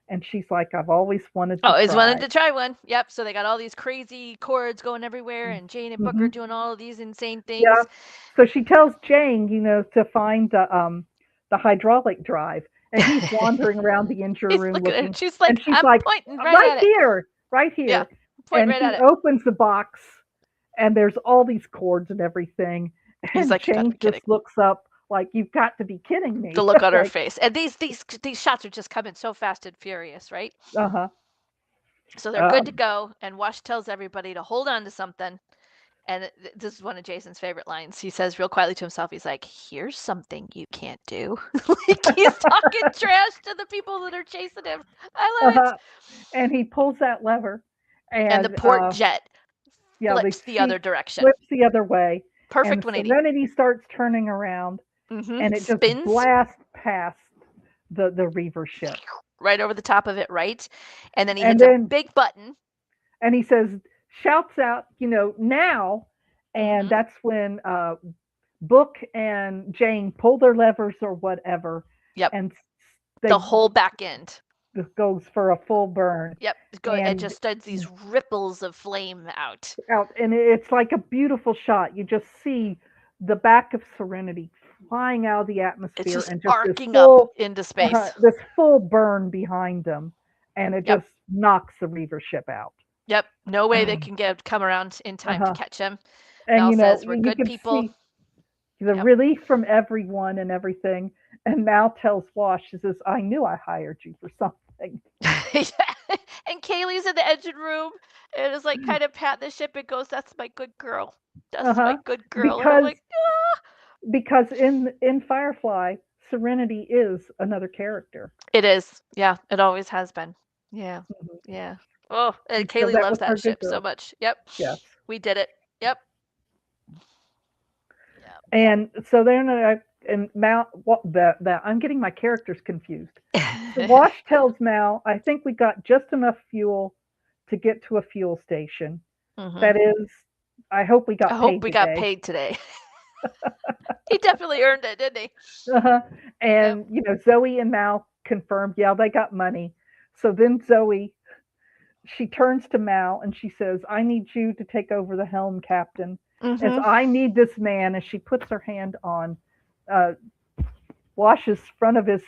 Speaker 2: and she's like, "I've always wanted to
Speaker 1: Always wanted
Speaker 2: try."
Speaker 1: to try one. Yep. So they got all these crazy cords going everywhere, and Jane and Booker
Speaker 2: Hmm.
Speaker 1: doing all of these insane
Speaker 2: Yeah.
Speaker 1: things.
Speaker 2: So she tells Jane, to find the hydraulic drive, and he's wandering around the engine
Speaker 1: He's
Speaker 2: room
Speaker 1: looking at it.
Speaker 2: looking,
Speaker 1: She's
Speaker 2: and
Speaker 1: like,
Speaker 2: she's
Speaker 1: I'm
Speaker 2: like,
Speaker 1: pointing right
Speaker 2: "Right
Speaker 1: at it.
Speaker 2: here, right
Speaker 1: Yeah.
Speaker 2: here."
Speaker 1: Point
Speaker 2: And
Speaker 1: right at
Speaker 2: he
Speaker 1: it.
Speaker 2: opens the box, and there's all these cords and everything,
Speaker 1: He's
Speaker 2: and
Speaker 1: like, you gotta
Speaker 2: Jane
Speaker 1: be
Speaker 2: just
Speaker 1: kidding.
Speaker 2: looks up like, "You've got to be kidding
Speaker 1: The
Speaker 2: me."
Speaker 1: look on her
Speaker 2: Like,
Speaker 1: face. And these shots are just coming so fast and furious, right?
Speaker 2: uh-huh.
Speaker 1: So they're good to
Speaker 2: Um,
Speaker 1: go, and Wash tells everybody to hold on to something. And this is one of Jason's favorite lines. He says real quietly to himself, he's like, "Here's something you can't do." Like he's talking trash to the people that are chasing him. I love it.
Speaker 2: uh-huh. And he pulls that lever,
Speaker 1: And the
Speaker 2: and
Speaker 1: port jet
Speaker 2: yeah, the
Speaker 1: flips the other
Speaker 2: seat
Speaker 1: direction.
Speaker 2: flips the other way, and
Speaker 1: Perfect
Speaker 2: the
Speaker 1: 180.
Speaker 2: Serenity starts turning around, and it just
Speaker 1: Spins
Speaker 2: blasts past the Reaver ship.
Speaker 1: right over the top of it, right? And then he
Speaker 2: And
Speaker 1: hits a
Speaker 2: then
Speaker 1: big button.
Speaker 2: he says, shouts out, "Now!" And
Speaker 1: hmm
Speaker 2: that's when Book and Jane pull their levers or whatever,
Speaker 1: Yep.
Speaker 2: and
Speaker 1: The
Speaker 2: they
Speaker 1: whole back end.
Speaker 2: goes for a full burn.
Speaker 1: Yep. It
Speaker 2: And
Speaker 1: just starts these ripples of flame out.
Speaker 2: out, and it's like a beautiful shot. You just see the back of Serenity flying out of the
Speaker 1: It's
Speaker 2: atmosphere,
Speaker 1: just
Speaker 2: and just
Speaker 1: arcing up into space.
Speaker 2: this full burn behind them, and it
Speaker 1: Yep.
Speaker 2: just knocks the Reaver ship out.
Speaker 1: Yep. No way they can come around in time to
Speaker 2: Uh-huh.
Speaker 1: catch him.
Speaker 2: And
Speaker 1: Mal says, "We're
Speaker 2: you
Speaker 1: good
Speaker 2: can
Speaker 1: people."
Speaker 2: see the
Speaker 1: Yep.
Speaker 2: relief from everyone and everything. And Mal tells Wash, she says, "I knew I hired you for something."
Speaker 1: Yeah. And Kaylee's in the engine room and is like kind of patting the ship and goes, "That's my good girl. That's my
Speaker 2: Uh-huh.
Speaker 1: good girl." And I'm
Speaker 2: Because
Speaker 1: like, ah.
Speaker 2: in Firefly, Serenity is another character.
Speaker 1: It is. Yeah, it always has been. Yeah.
Speaker 2: Mhm.
Speaker 1: Yeah. Oh, and
Speaker 2: And so
Speaker 1: Kaylee
Speaker 2: that
Speaker 1: loves
Speaker 2: was her
Speaker 1: that
Speaker 2: good
Speaker 1: ship so
Speaker 2: girl.
Speaker 1: much. Yep.
Speaker 2: Yes.
Speaker 1: We did it. Yep.
Speaker 2: And so then and Mal, what that I'm getting my characters confused. So
Speaker 1: Yep.
Speaker 2: Wash tells Mal, "I think we got just enough fuel to get to a fuel station.
Speaker 1: hmm
Speaker 2: That is, I hope we
Speaker 1: I
Speaker 2: got
Speaker 1: hope
Speaker 2: paid
Speaker 1: we got
Speaker 2: today."
Speaker 1: paid today. He definitely earned it, didn't he?
Speaker 2: Uh-huh.
Speaker 1: Yep.
Speaker 2: And Zoe and Mal confirmed, yeah, they got money. So then Zoe, she turns to Mal and she says, "I need you to take over the helm, Captain, as
Speaker 1: hmm
Speaker 2: I need this man." As she puts her hand on uh, Wash's front of his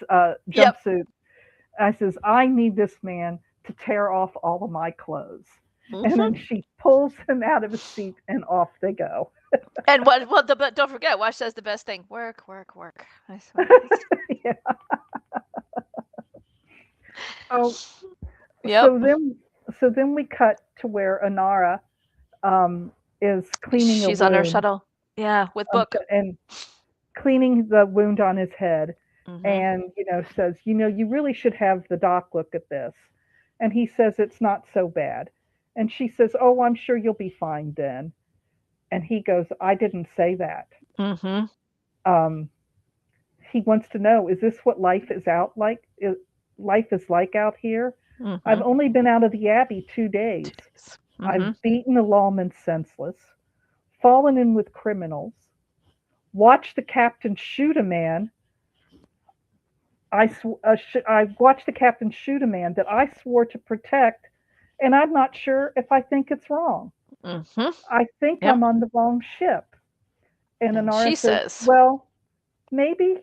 Speaker 1: Yep.
Speaker 2: jumpsuit, I says, "I need this man to tear off all of my clothes." And then
Speaker 1: hmm
Speaker 2: she pulls him out of his seat and off they go.
Speaker 1: And but don't forget, Wash says the best thing: work, work, work. I swear.
Speaker 2: Yeah. Oh,
Speaker 1: Yep.
Speaker 2: so then we cut to where Anara um, is cleaning a
Speaker 1: She's on her
Speaker 2: room,
Speaker 1: shuttle. Yeah, with Book.
Speaker 2: and cleaning the wound on his head,
Speaker 1: Mhm.
Speaker 2: and says, you really should have the doc look at this. And he says it's not so bad. And she says, oh, I'm sure you'll be fine then. And he goes, I didn't say that.
Speaker 1: Mhm.
Speaker 2: um, he wants to know, is this what life is like out here? I've
Speaker 1: Mhm.
Speaker 2: only been out of the abbey 2 days.
Speaker 1: 2 days.
Speaker 2: I've
Speaker 1: Mhm.
Speaker 2: beaten the lawmen senseless, fallen in with criminals, watched the captain shoot a man. I watched the captain shoot a man that I swore to protect, and I'm not sure if I think it's wrong.
Speaker 1: Mhm.
Speaker 2: I think
Speaker 1: Yep.
Speaker 2: I'm on the wrong ship. And
Speaker 1: And
Speaker 2: Inara
Speaker 1: she
Speaker 2: says,
Speaker 1: says,
Speaker 2: well, maybe,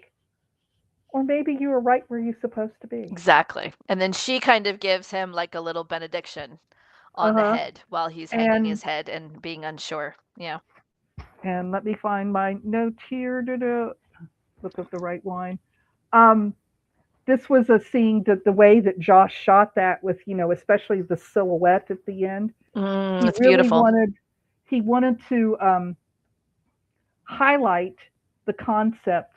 Speaker 2: or maybe you were right where you're supposed to be.
Speaker 1: exactly. And then she kind of gives him like a little benediction
Speaker 2: Uh
Speaker 1: on the
Speaker 2: huh.
Speaker 1: head while he's hanging
Speaker 2: And
Speaker 1: his head and being unsure. Yeah.
Speaker 2: let me find my note here. Look up the right line. Um, this was a scene that the way that Josh shot that with, especially the silhouette at the end. He
Speaker 1: It's
Speaker 2: really
Speaker 1: beautiful.
Speaker 2: wanted to highlight the concept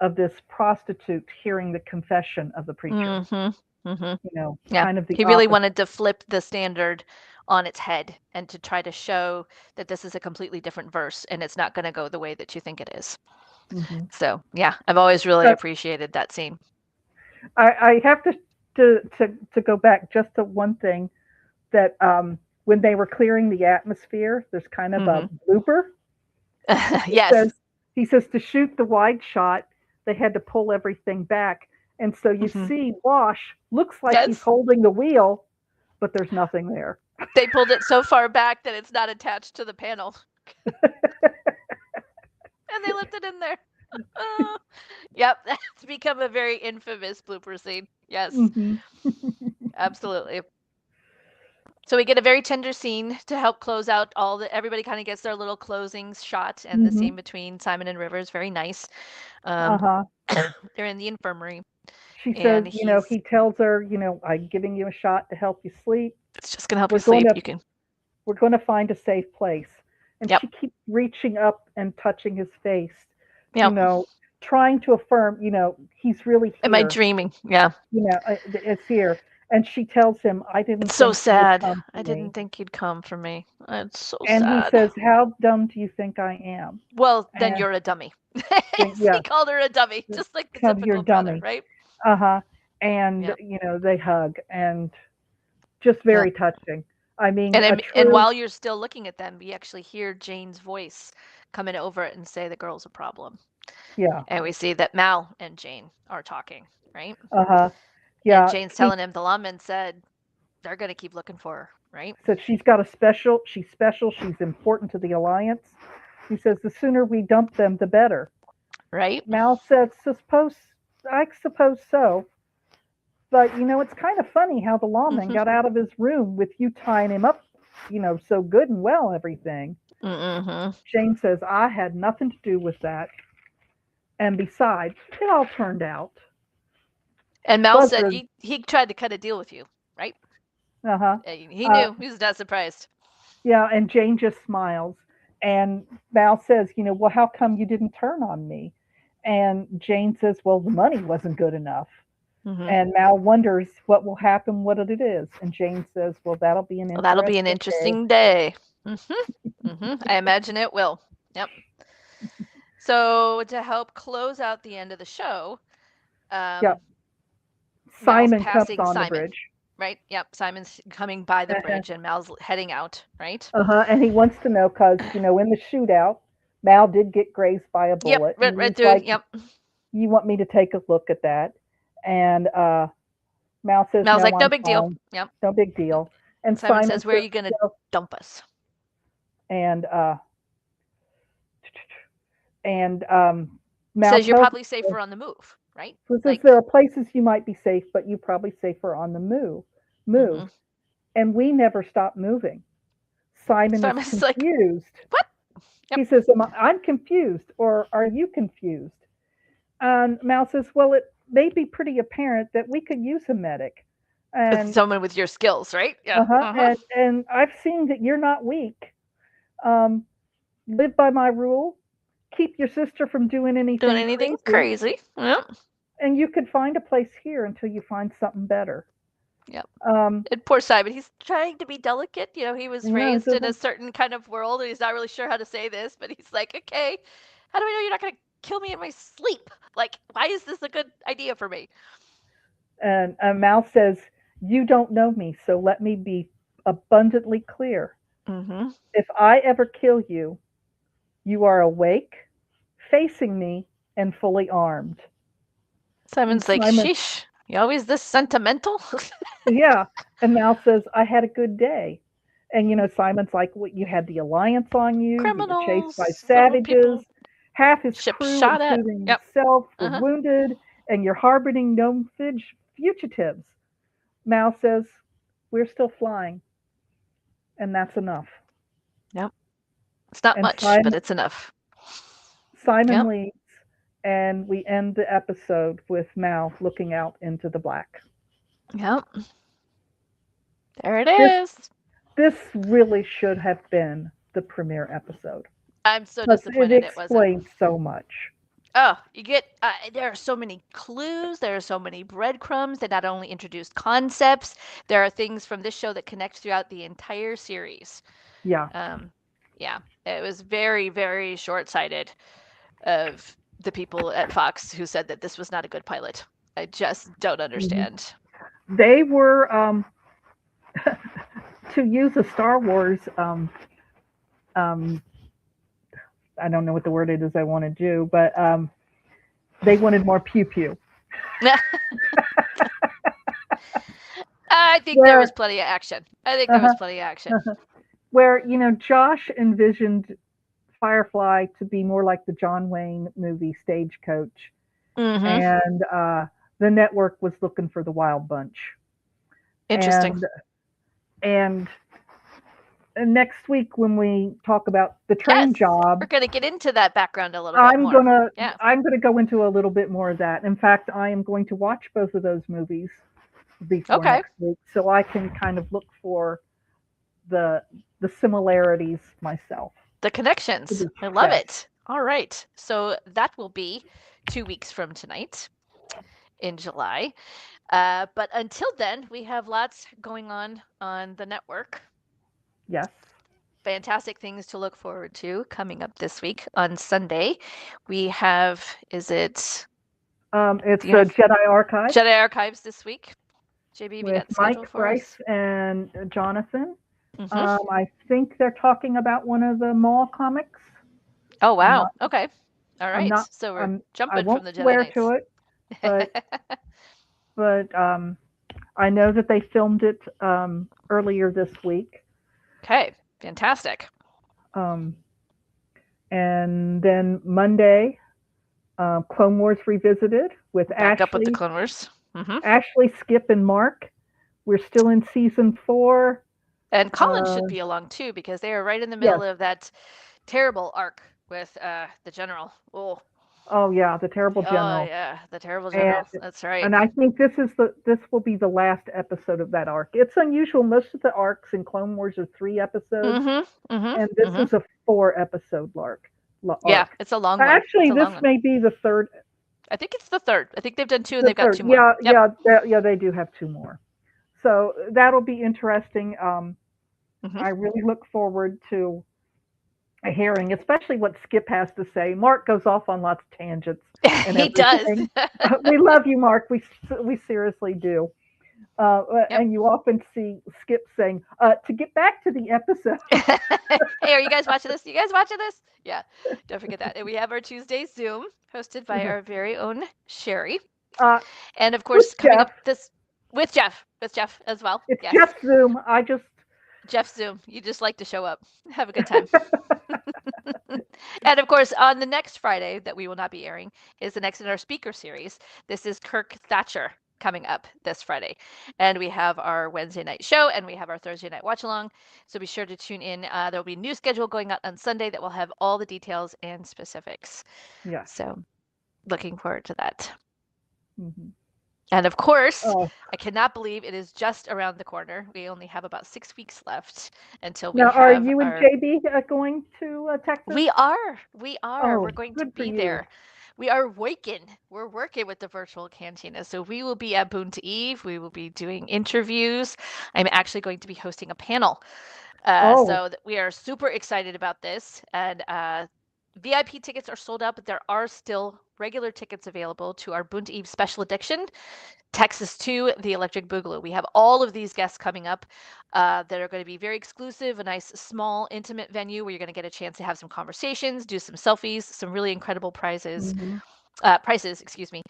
Speaker 2: of this prostitute hearing the confession of the preacher.
Speaker 1: Mhm. Mhm. Yeah.
Speaker 2: Kind of the
Speaker 1: He really
Speaker 2: opposite.
Speaker 1: wanted to flip the standard on its head and to try to show that this is a completely different verse and it's not going to go the way that you think it is.
Speaker 2: Hmm.
Speaker 1: So, yeah, I've always really
Speaker 2: So
Speaker 1: appreciated that scene.
Speaker 2: I have to go back just to one thing that when they were clearing the atmosphere, there's kind of a
Speaker 1: Mhm.
Speaker 2: blooper. It
Speaker 1: Yes.
Speaker 2: says he says to shoot the wide shot, they had to pull everything back, and so you
Speaker 1: Mhm.
Speaker 2: see Wash looks like he's
Speaker 1: Yes.
Speaker 2: holding the wheel, but there's nothing there.
Speaker 1: They pulled it so far back that it's not attached to the panel and they left it in there. Oh. Yep, that's become a very infamous blooper scene. Yes,
Speaker 2: Hmm.
Speaker 1: absolutely. So we get a very tender scene to help close out all the everybody kind of gets their little closing shot and the
Speaker 2: Hmm.
Speaker 1: scene between Simon and Rivers very nice.
Speaker 2: Uh
Speaker 1: Um
Speaker 2: huh.
Speaker 1: they're in the infirmary
Speaker 2: She says,
Speaker 1: and he's
Speaker 2: he tells her, I'm giving you a shot to help you sleep.
Speaker 1: it's just going to help
Speaker 2: We're
Speaker 1: you
Speaker 2: going
Speaker 1: sleep.
Speaker 2: to
Speaker 1: You can.
Speaker 2: we're going to find a safe place. And
Speaker 1: Yep.
Speaker 2: she keeps reaching up and touching his face, you
Speaker 1: Yep.
Speaker 2: know, trying to affirm, he's really
Speaker 1: Am I
Speaker 2: here.
Speaker 1: dreaming? Yeah.
Speaker 2: It's here. And she tells him, I
Speaker 1: It's
Speaker 2: didn't
Speaker 1: so
Speaker 2: think you would
Speaker 1: sad.
Speaker 2: come for
Speaker 1: I didn't
Speaker 2: me.
Speaker 1: think you'd come for me. It's so
Speaker 2: And he
Speaker 1: sad.
Speaker 2: says, how dumb do you think I am?
Speaker 1: Well, then
Speaker 2: And
Speaker 1: you're a dummy.
Speaker 2: yeah,
Speaker 1: He called her a dummy, just like the
Speaker 2: kind of your
Speaker 1: typical brother,
Speaker 2: dummy.
Speaker 1: right?
Speaker 2: Uh huh. And,
Speaker 1: Yep.
Speaker 2: they hug and just
Speaker 1: Yep.
Speaker 2: very touching. I mean, a
Speaker 1: And
Speaker 2: true,
Speaker 1: while you're still looking at them, we actually hear Jane's voice coming over it and say the girl's a problem.
Speaker 2: yeah.
Speaker 1: And we see that Mal and Jane are talking, right?
Speaker 2: Uh huh.
Speaker 1: And
Speaker 2: Yeah.
Speaker 1: Jane's telling him the lawman said they're gonna keep looking for her, right?
Speaker 2: Said she's special, she's important to the alliance. He says the sooner we dump them, the better.
Speaker 1: Right?
Speaker 2: Mal said, I suppose so. But it's kind of funny how the lawman
Speaker 1: Mm-hmm.
Speaker 2: got out of his room with you tying him up, so good and well, everything.
Speaker 1: Mm-hmm.
Speaker 2: Jane says, I had nothing to do with that. And besides, it all turned out.
Speaker 1: And Mal said
Speaker 2: Buzzard,
Speaker 1: he tried to cut a deal with you, right?
Speaker 2: uh huh.
Speaker 1: He
Speaker 2: Uh,
Speaker 1: knew. He was not surprised.
Speaker 2: yeah, and Jane just smiles. And Mal says, well, how come you didn't turn on me? And Jane says, well, the money wasn't good enough.
Speaker 1: Mm-hmm.
Speaker 2: And Mal wonders what will happen, what it is. And Jane says, well, that'll be an
Speaker 1: Well, that'll be an
Speaker 2: interesting day.
Speaker 1: interesting day. Mm-hmm. Mm-hmm. I imagine it will. Yep. So to help close out the end of the show,
Speaker 2: Yep.
Speaker 1: um, Mal's
Speaker 2: Simon comes
Speaker 1: passing
Speaker 2: on the
Speaker 1: Simon,
Speaker 2: bridge.
Speaker 1: right? Yep. Simon's coming by the
Speaker 2: Uh-huh.
Speaker 1: bridge and Mal's heading out, right?
Speaker 2: Uh-huh. And he wants to know because, in the shootout, Mal did get grazed by a
Speaker 1: Yep.
Speaker 2: bullet.
Speaker 1: Right,
Speaker 2: And
Speaker 1: right
Speaker 2: he's
Speaker 1: through.
Speaker 2: like,
Speaker 1: Yep.
Speaker 2: you want me to take a look at that? And Mal says,
Speaker 1: Mal's
Speaker 2: no,
Speaker 1: like, no
Speaker 2: I'm
Speaker 1: big deal.
Speaker 2: fine.
Speaker 1: Yep.
Speaker 2: No big deal. And
Speaker 1: Simon
Speaker 2: Simon
Speaker 1: says, where are
Speaker 2: says,
Speaker 1: you gonna
Speaker 2: well,
Speaker 1: dump us?
Speaker 2: and and Mal
Speaker 1: Says you're
Speaker 2: tells
Speaker 1: probably
Speaker 2: him,
Speaker 1: safer on the move, right?
Speaker 2: says
Speaker 1: Like,
Speaker 2: there are places you might be safe, but you probably safer on the move. Move.
Speaker 1: mm-hmm.
Speaker 2: And we never stop moving. Simon is
Speaker 1: Simon's like,
Speaker 2: confused.
Speaker 1: what?
Speaker 2: He
Speaker 1: Yep.
Speaker 2: says, I'm confused, or are you confused? And Mal says, well, it may be pretty apparent that we could use a medic.
Speaker 1: With
Speaker 2: And
Speaker 1: someone with your skills, right? Yeah.
Speaker 2: uh-huh,
Speaker 1: Uh-huh.
Speaker 2: and I've seen that you're not weak. Um, live by my rule, keep your sister from doing
Speaker 1: Doing
Speaker 2: anything
Speaker 1: anything
Speaker 2: crazy.
Speaker 1: crazy. Yep.
Speaker 2: And you could find a place here until you find something better.
Speaker 1: Yep.
Speaker 2: Um,
Speaker 1: And poor Simon, he's trying to be delicate. You know, he was
Speaker 2: no, it
Speaker 1: raised in a
Speaker 2: doesn't.
Speaker 1: certain kind of world, and he's not really sure how to say this, but he's like, okay, how do I know you're not going to kill me in my sleep? Like, why is this a good idea for me?
Speaker 2: And Mal says, "You don't know me, so let me be abundantly clear.
Speaker 1: Mm-hmm.
Speaker 2: If I ever kill you, you are awake, facing me, and fully armed." And
Speaker 1: Simon's like,
Speaker 2: Simon,
Speaker 1: sheesh, you always this sentimental?
Speaker 2: yeah. And Mal says, "I had a good day." And Simon's like, "What? You had the Alliance on you. You were chased by
Speaker 1: Criminals, little
Speaker 2: savages.
Speaker 1: people,
Speaker 2: Half his
Speaker 1: ship
Speaker 2: crew,
Speaker 1: shot at.
Speaker 2: including
Speaker 1: Yep.
Speaker 2: himself, were
Speaker 1: Uh-huh.
Speaker 2: wounded, and you're harboring known fugitives." Mal says, "We're still flying, and that's enough."
Speaker 1: Yep. It's not
Speaker 2: And
Speaker 1: much, but it's enough.
Speaker 2: Simon
Speaker 1: Yep.
Speaker 2: leaves, and we end the episode with Mal looking out into the black.
Speaker 1: Yep. There it
Speaker 2: This
Speaker 1: is.
Speaker 2: this really should have been the premiere episode
Speaker 1: I'm so
Speaker 2: because it
Speaker 1: disappointed it wasn't.
Speaker 2: explains so much.
Speaker 1: Oh, you get there are so many clues, there are so many breadcrumbs that not only introduce concepts, there are things from this show that connect throughout the entire series.
Speaker 2: Yeah.
Speaker 1: Um, yeah, it was very, very short-sighted of the people at Fox who said that this was not a good pilot. I just don't
Speaker 2: Mhm.
Speaker 1: understand.
Speaker 2: They were, to use a Star Wars, um, I don't know what the word it is I want to do, but they wanted more pew pew.
Speaker 1: I think there was
Speaker 2: Where,
Speaker 1: plenty of action. I think there was
Speaker 2: uh-huh,
Speaker 1: plenty of action.
Speaker 2: uh-huh. Where Josh envisioned Firefly to be more like the John Wayne movie Stagecoach,
Speaker 1: Mm-hmm.
Speaker 2: and the network was looking for the Wild Bunch.
Speaker 1: Interesting.
Speaker 2: And and next week when we talk about the train
Speaker 1: Yes,
Speaker 2: job,
Speaker 1: we're gonna get into that background a little bit
Speaker 2: I'm
Speaker 1: more.
Speaker 2: gonna
Speaker 1: Yeah.
Speaker 2: I'm gonna go into a little bit more of that. In fact, I am going to watch both of those movies before
Speaker 1: Okay.
Speaker 2: next week, so I can kind of look for the the similarities myself.
Speaker 1: The connections. I love
Speaker 2: Yes,
Speaker 1: it. All right. So that will be 2 weeks from tonight in July. But until then, we have lots going on the network.
Speaker 2: yes.
Speaker 1: Fantastic things to look forward to coming up this week on Sunday. We have, is it,
Speaker 2: It's
Speaker 1: do you
Speaker 2: the
Speaker 1: have
Speaker 2: Jedi Archives
Speaker 1: Jedi Archives this week? JB, we
Speaker 2: with
Speaker 1: got scheduled
Speaker 2: Mike,
Speaker 1: for us?
Speaker 2: Bryce, and Jonathan.
Speaker 1: Mm-hmm.
Speaker 2: I think they're talking about one of the mall comics.
Speaker 1: Oh,
Speaker 2: I'm
Speaker 1: wow.
Speaker 2: not.
Speaker 1: Okay. All
Speaker 2: I'm
Speaker 1: right.
Speaker 2: not.
Speaker 1: So we're
Speaker 2: I'm. I
Speaker 1: jumping from
Speaker 2: won't
Speaker 1: the Jedi
Speaker 2: swear to
Speaker 1: Knights.
Speaker 2: it, but I know that they filmed it earlier this week.
Speaker 1: Okay. Fantastic.
Speaker 2: Um, and then Monday, Clone Wars Revisited with
Speaker 1: Back up with the Clone Wars. Mm-hmm.
Speaker 2: Skip, and Mark. We're still in season 4.
Speaker 1: And Colin
Speaker 2: Uh,
Speaker 1: should be along too because they are right in the
Speaker 2: yes.
Speaker 1: middle of that terrible arc with the general.
Speaker 2: Oh yeah, the terrible
Speaker 1: Oh
Speaker 2: general.
Speaker 1: yeah, the terrible
Speaker 2: And
Speaker 1: general. That's right.
Speaker 2: I think this will be the last episode of that arc. It's unusual. Most of the arcs in Clone Wars are 3 episodes,
Speaker 1: Mm-hmm. Mm-hmm.
Speaker 2: and this
Speaker 1: Mm-hmm.
Speaker 2: is a 4 episode
Speaker 1: Yeah,
Speaker 2: arc.
Speaker 1: it's a long one. It's
Speaker 2: Actually,
Speaker 1: a
Speaker 2: this
Speaker 1: long one.
Speaker 2: may be the third.
Speaker 1: I think it's the third. I think they've done two and
Speaker 2: The
Speaker 1: they've got
Speaker 2: third.
Speaker 1: two more.
Speaker 2: Yeah,
Speaker 1: Yep.
Speaker 2: yeah, yeah. They do have 2 more. So that'll be interesting.
Speaker 1: Mm-hmm.
Speaker 2: I really look forward to hearing, especially what Skip has to say. Mark goes off on lots of tangents and
Speaker 1: He does.
Speaker 2: everything. We love you, Mark. We seriously do.
Speaker 1: Yep.
Speaker 2: And you often see Skip saying, "To get back to the episode."
Speaker 1: Hey, are you guys watching this? You guys watching this? Yeah, don't forget that. And we have our Tuesday Zoom hosted by our very own Sherry.
Speaker 2: uh,
Speaker 1: And of
Speaker 2: with
Speaker 1: course, coming
Speaker 2: Jeff,
Speaker 1: up this with Jeff as well.
Speaker 2: it's
Speaker 1: Yes,
Speaker 2: Jeff Zoom. I just
Speaker 1: Jeff Zoom. You just like to show up, have a good time. And of course, on the next Friday that we will not be airing is the next in our speaker series. This is Kirk Thatcher coming up this Friday. And we have our Wednesday night show and we have our Thursday night watch along. So be sure to tune in. There'll be a new schedule going out on Sunday that will have all the details and specifics.
Speaker 2: yes.
Speaker 1: So looking forward to that.
Speaker 2: Mhm.
Speaker 1: And of course,
Speaker 2: Oh,
Speaker 1: I cannot believe it is just around the corner. We only have about 6 weeks left until we
Speaker 2: now are
Speaker 1: have
Speaker 2: you and
Speaker 1: our.
Speaker 2: JB going to Texas?
Speaker 1: We are. We are.
Speaker 2: Oh,
Speaker 1: We're going to
Speaker 2: good for
Speaker 1: be
Speaker 2: you.
Speaker 1: there. We are working. We're working with the virtual cantina. So we will be at Boon to Eve. We will be doing interviews. I'm actually going to be hosting a panel.
Speaker 2: Oh,
Speaker 1: So we are super excited about this. And VIP tickets are sold out, but there are still regular tickets available to our Boon to Eve special edition, Texas 2, the Electric Boogaloo. We have all of these guests coming up that are going to be very exclusive, a nice, small, intimate venue where you're going to get a chance to have some conversations, do some selfies, some really incredible
Speaker 2: mhm,
Speaker 1: prices, excuse me,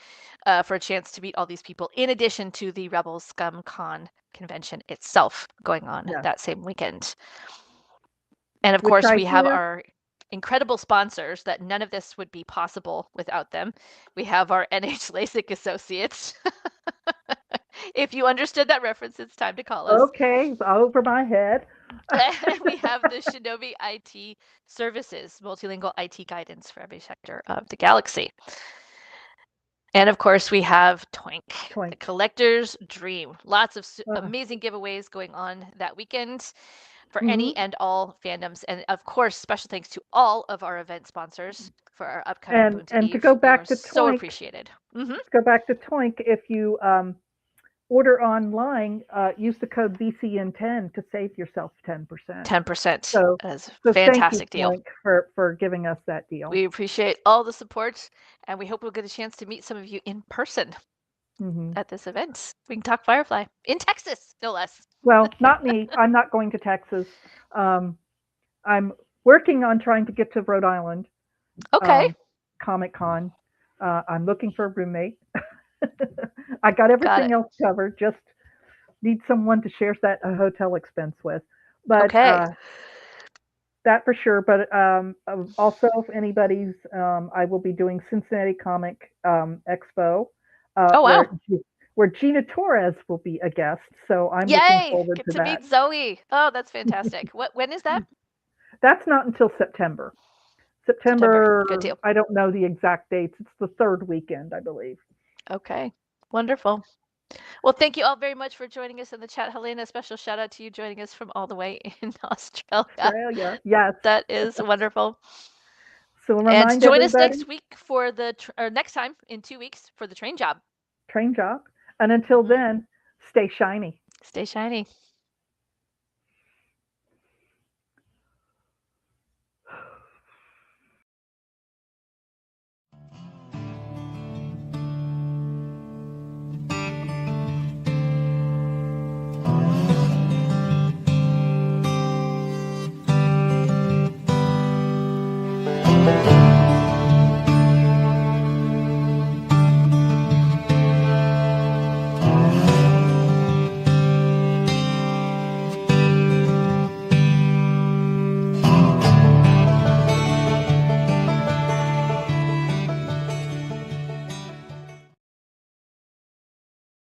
Speaker 1: for a chance to meet all these people, in addition to the Rebel Scum Con convention itself going on
Speaker 2: yes.
Speaker 1: that same weekend. And of
Speaker 2: Which
Speaker 1: course,
Speaker 2: I
Speaker 1: we have
Speaker 2: hear.
Speaker 1: our incredible sponsors that none of this would be possible without them. We have our NH LASIK associates. If you understood that reference, it's time to call us.
Speaker 2: Okay, over my head.
Speaker 1: And we have the Shinobi IT services, multilingual IT guidance for every sector of the galaxy. And of course, we have Toink, the
Speaker 2: Twink.
Speaker 1: collector's dream. Lots of
Speaker 2: Uh,
Speaker 1: amazing giveaways going on that weekend for any
Speaker 2: mhm.
Speaker 1: and all fandoms. And of course, special thanks to all of our event sponsors for our upcoming Boon to
Speaker 2: And to
Speaker 1: Eve.
Speaker 2: go
Speaker 1: You are
Speaker 2: back to
Speaker 1: so
Speaker 2: Twink,
Speaker 1: appreciated. Mm-hmm.
Speaker 2: if you order online, use the code VCN10 to save yourself 10%.
Speaker 1: 10%
Speaker 2: So,
Speaker 1: is a
Speaker 2: so thank you,
Speaker 1: fantastic deal.
Speaker 2: Twink, for giving us that deal.
Speaker 1: We appreciate all the support, and we hope we'll get a chance to meet some of you in person
Speaker 2: Hmm.
Speaker 1: at this event. We can talk Firefly in Texas, no less.
Speaker 2: Well, not me. I'm not going to Texas. Um, I'm working on trying to get to Rhode Island
Speaker 1: Okay,
Speaker 2: um, Comic Con. I'm looking for a roommate. I got
Speaker 1: got
Speaker 2: everything
Speaker 1: it.
Speaker 2: else covered. Just need someone to share that hotel expense with. But
Speaker 1: Okay.
Speaker 2: that for sure. But also, if anybody's, I will be doing Cincinnati Comic Expo,
Speaker 1: Oh, wow.
Speaker 2: where Gina Torres will be a guest. So I'm looking
Speaker 1: Yay!
Speaker 2: forward
Speaker 1: Get
Speaker 2: to
Speaker 1: to
Speaker 2: that.
Speaker 1: meet Zoe. Oh, that's fantastic. When is that?
Speaker 2: That's not until September.
Speaker 1: September. Good
Speaker 2: September,
Speaker 1: deal.
Speaker 2: I don't know the exact dates. It's the third weekend, I believe.
Speaker 1: Okay. Wonderful. Well, thank you all very much for joining us in the chat. Helena, a special shout out to you joining us from all the way in Australia.
Speaker 2: Australia, yes.
Speaker 1: That is wonderful.
Speaker 2: So
Speaker 1: And
Speaker 2: remind
Speaker 1: join us
Speaker 2: everybody,
Speaker 1: next week for or next time in 2 weeks for the train job.
Speaker 2: train job. And until
Speaker 1: Hmm.
Speaker 2: then, stay shiny.
Speaker 1: Stay shiny.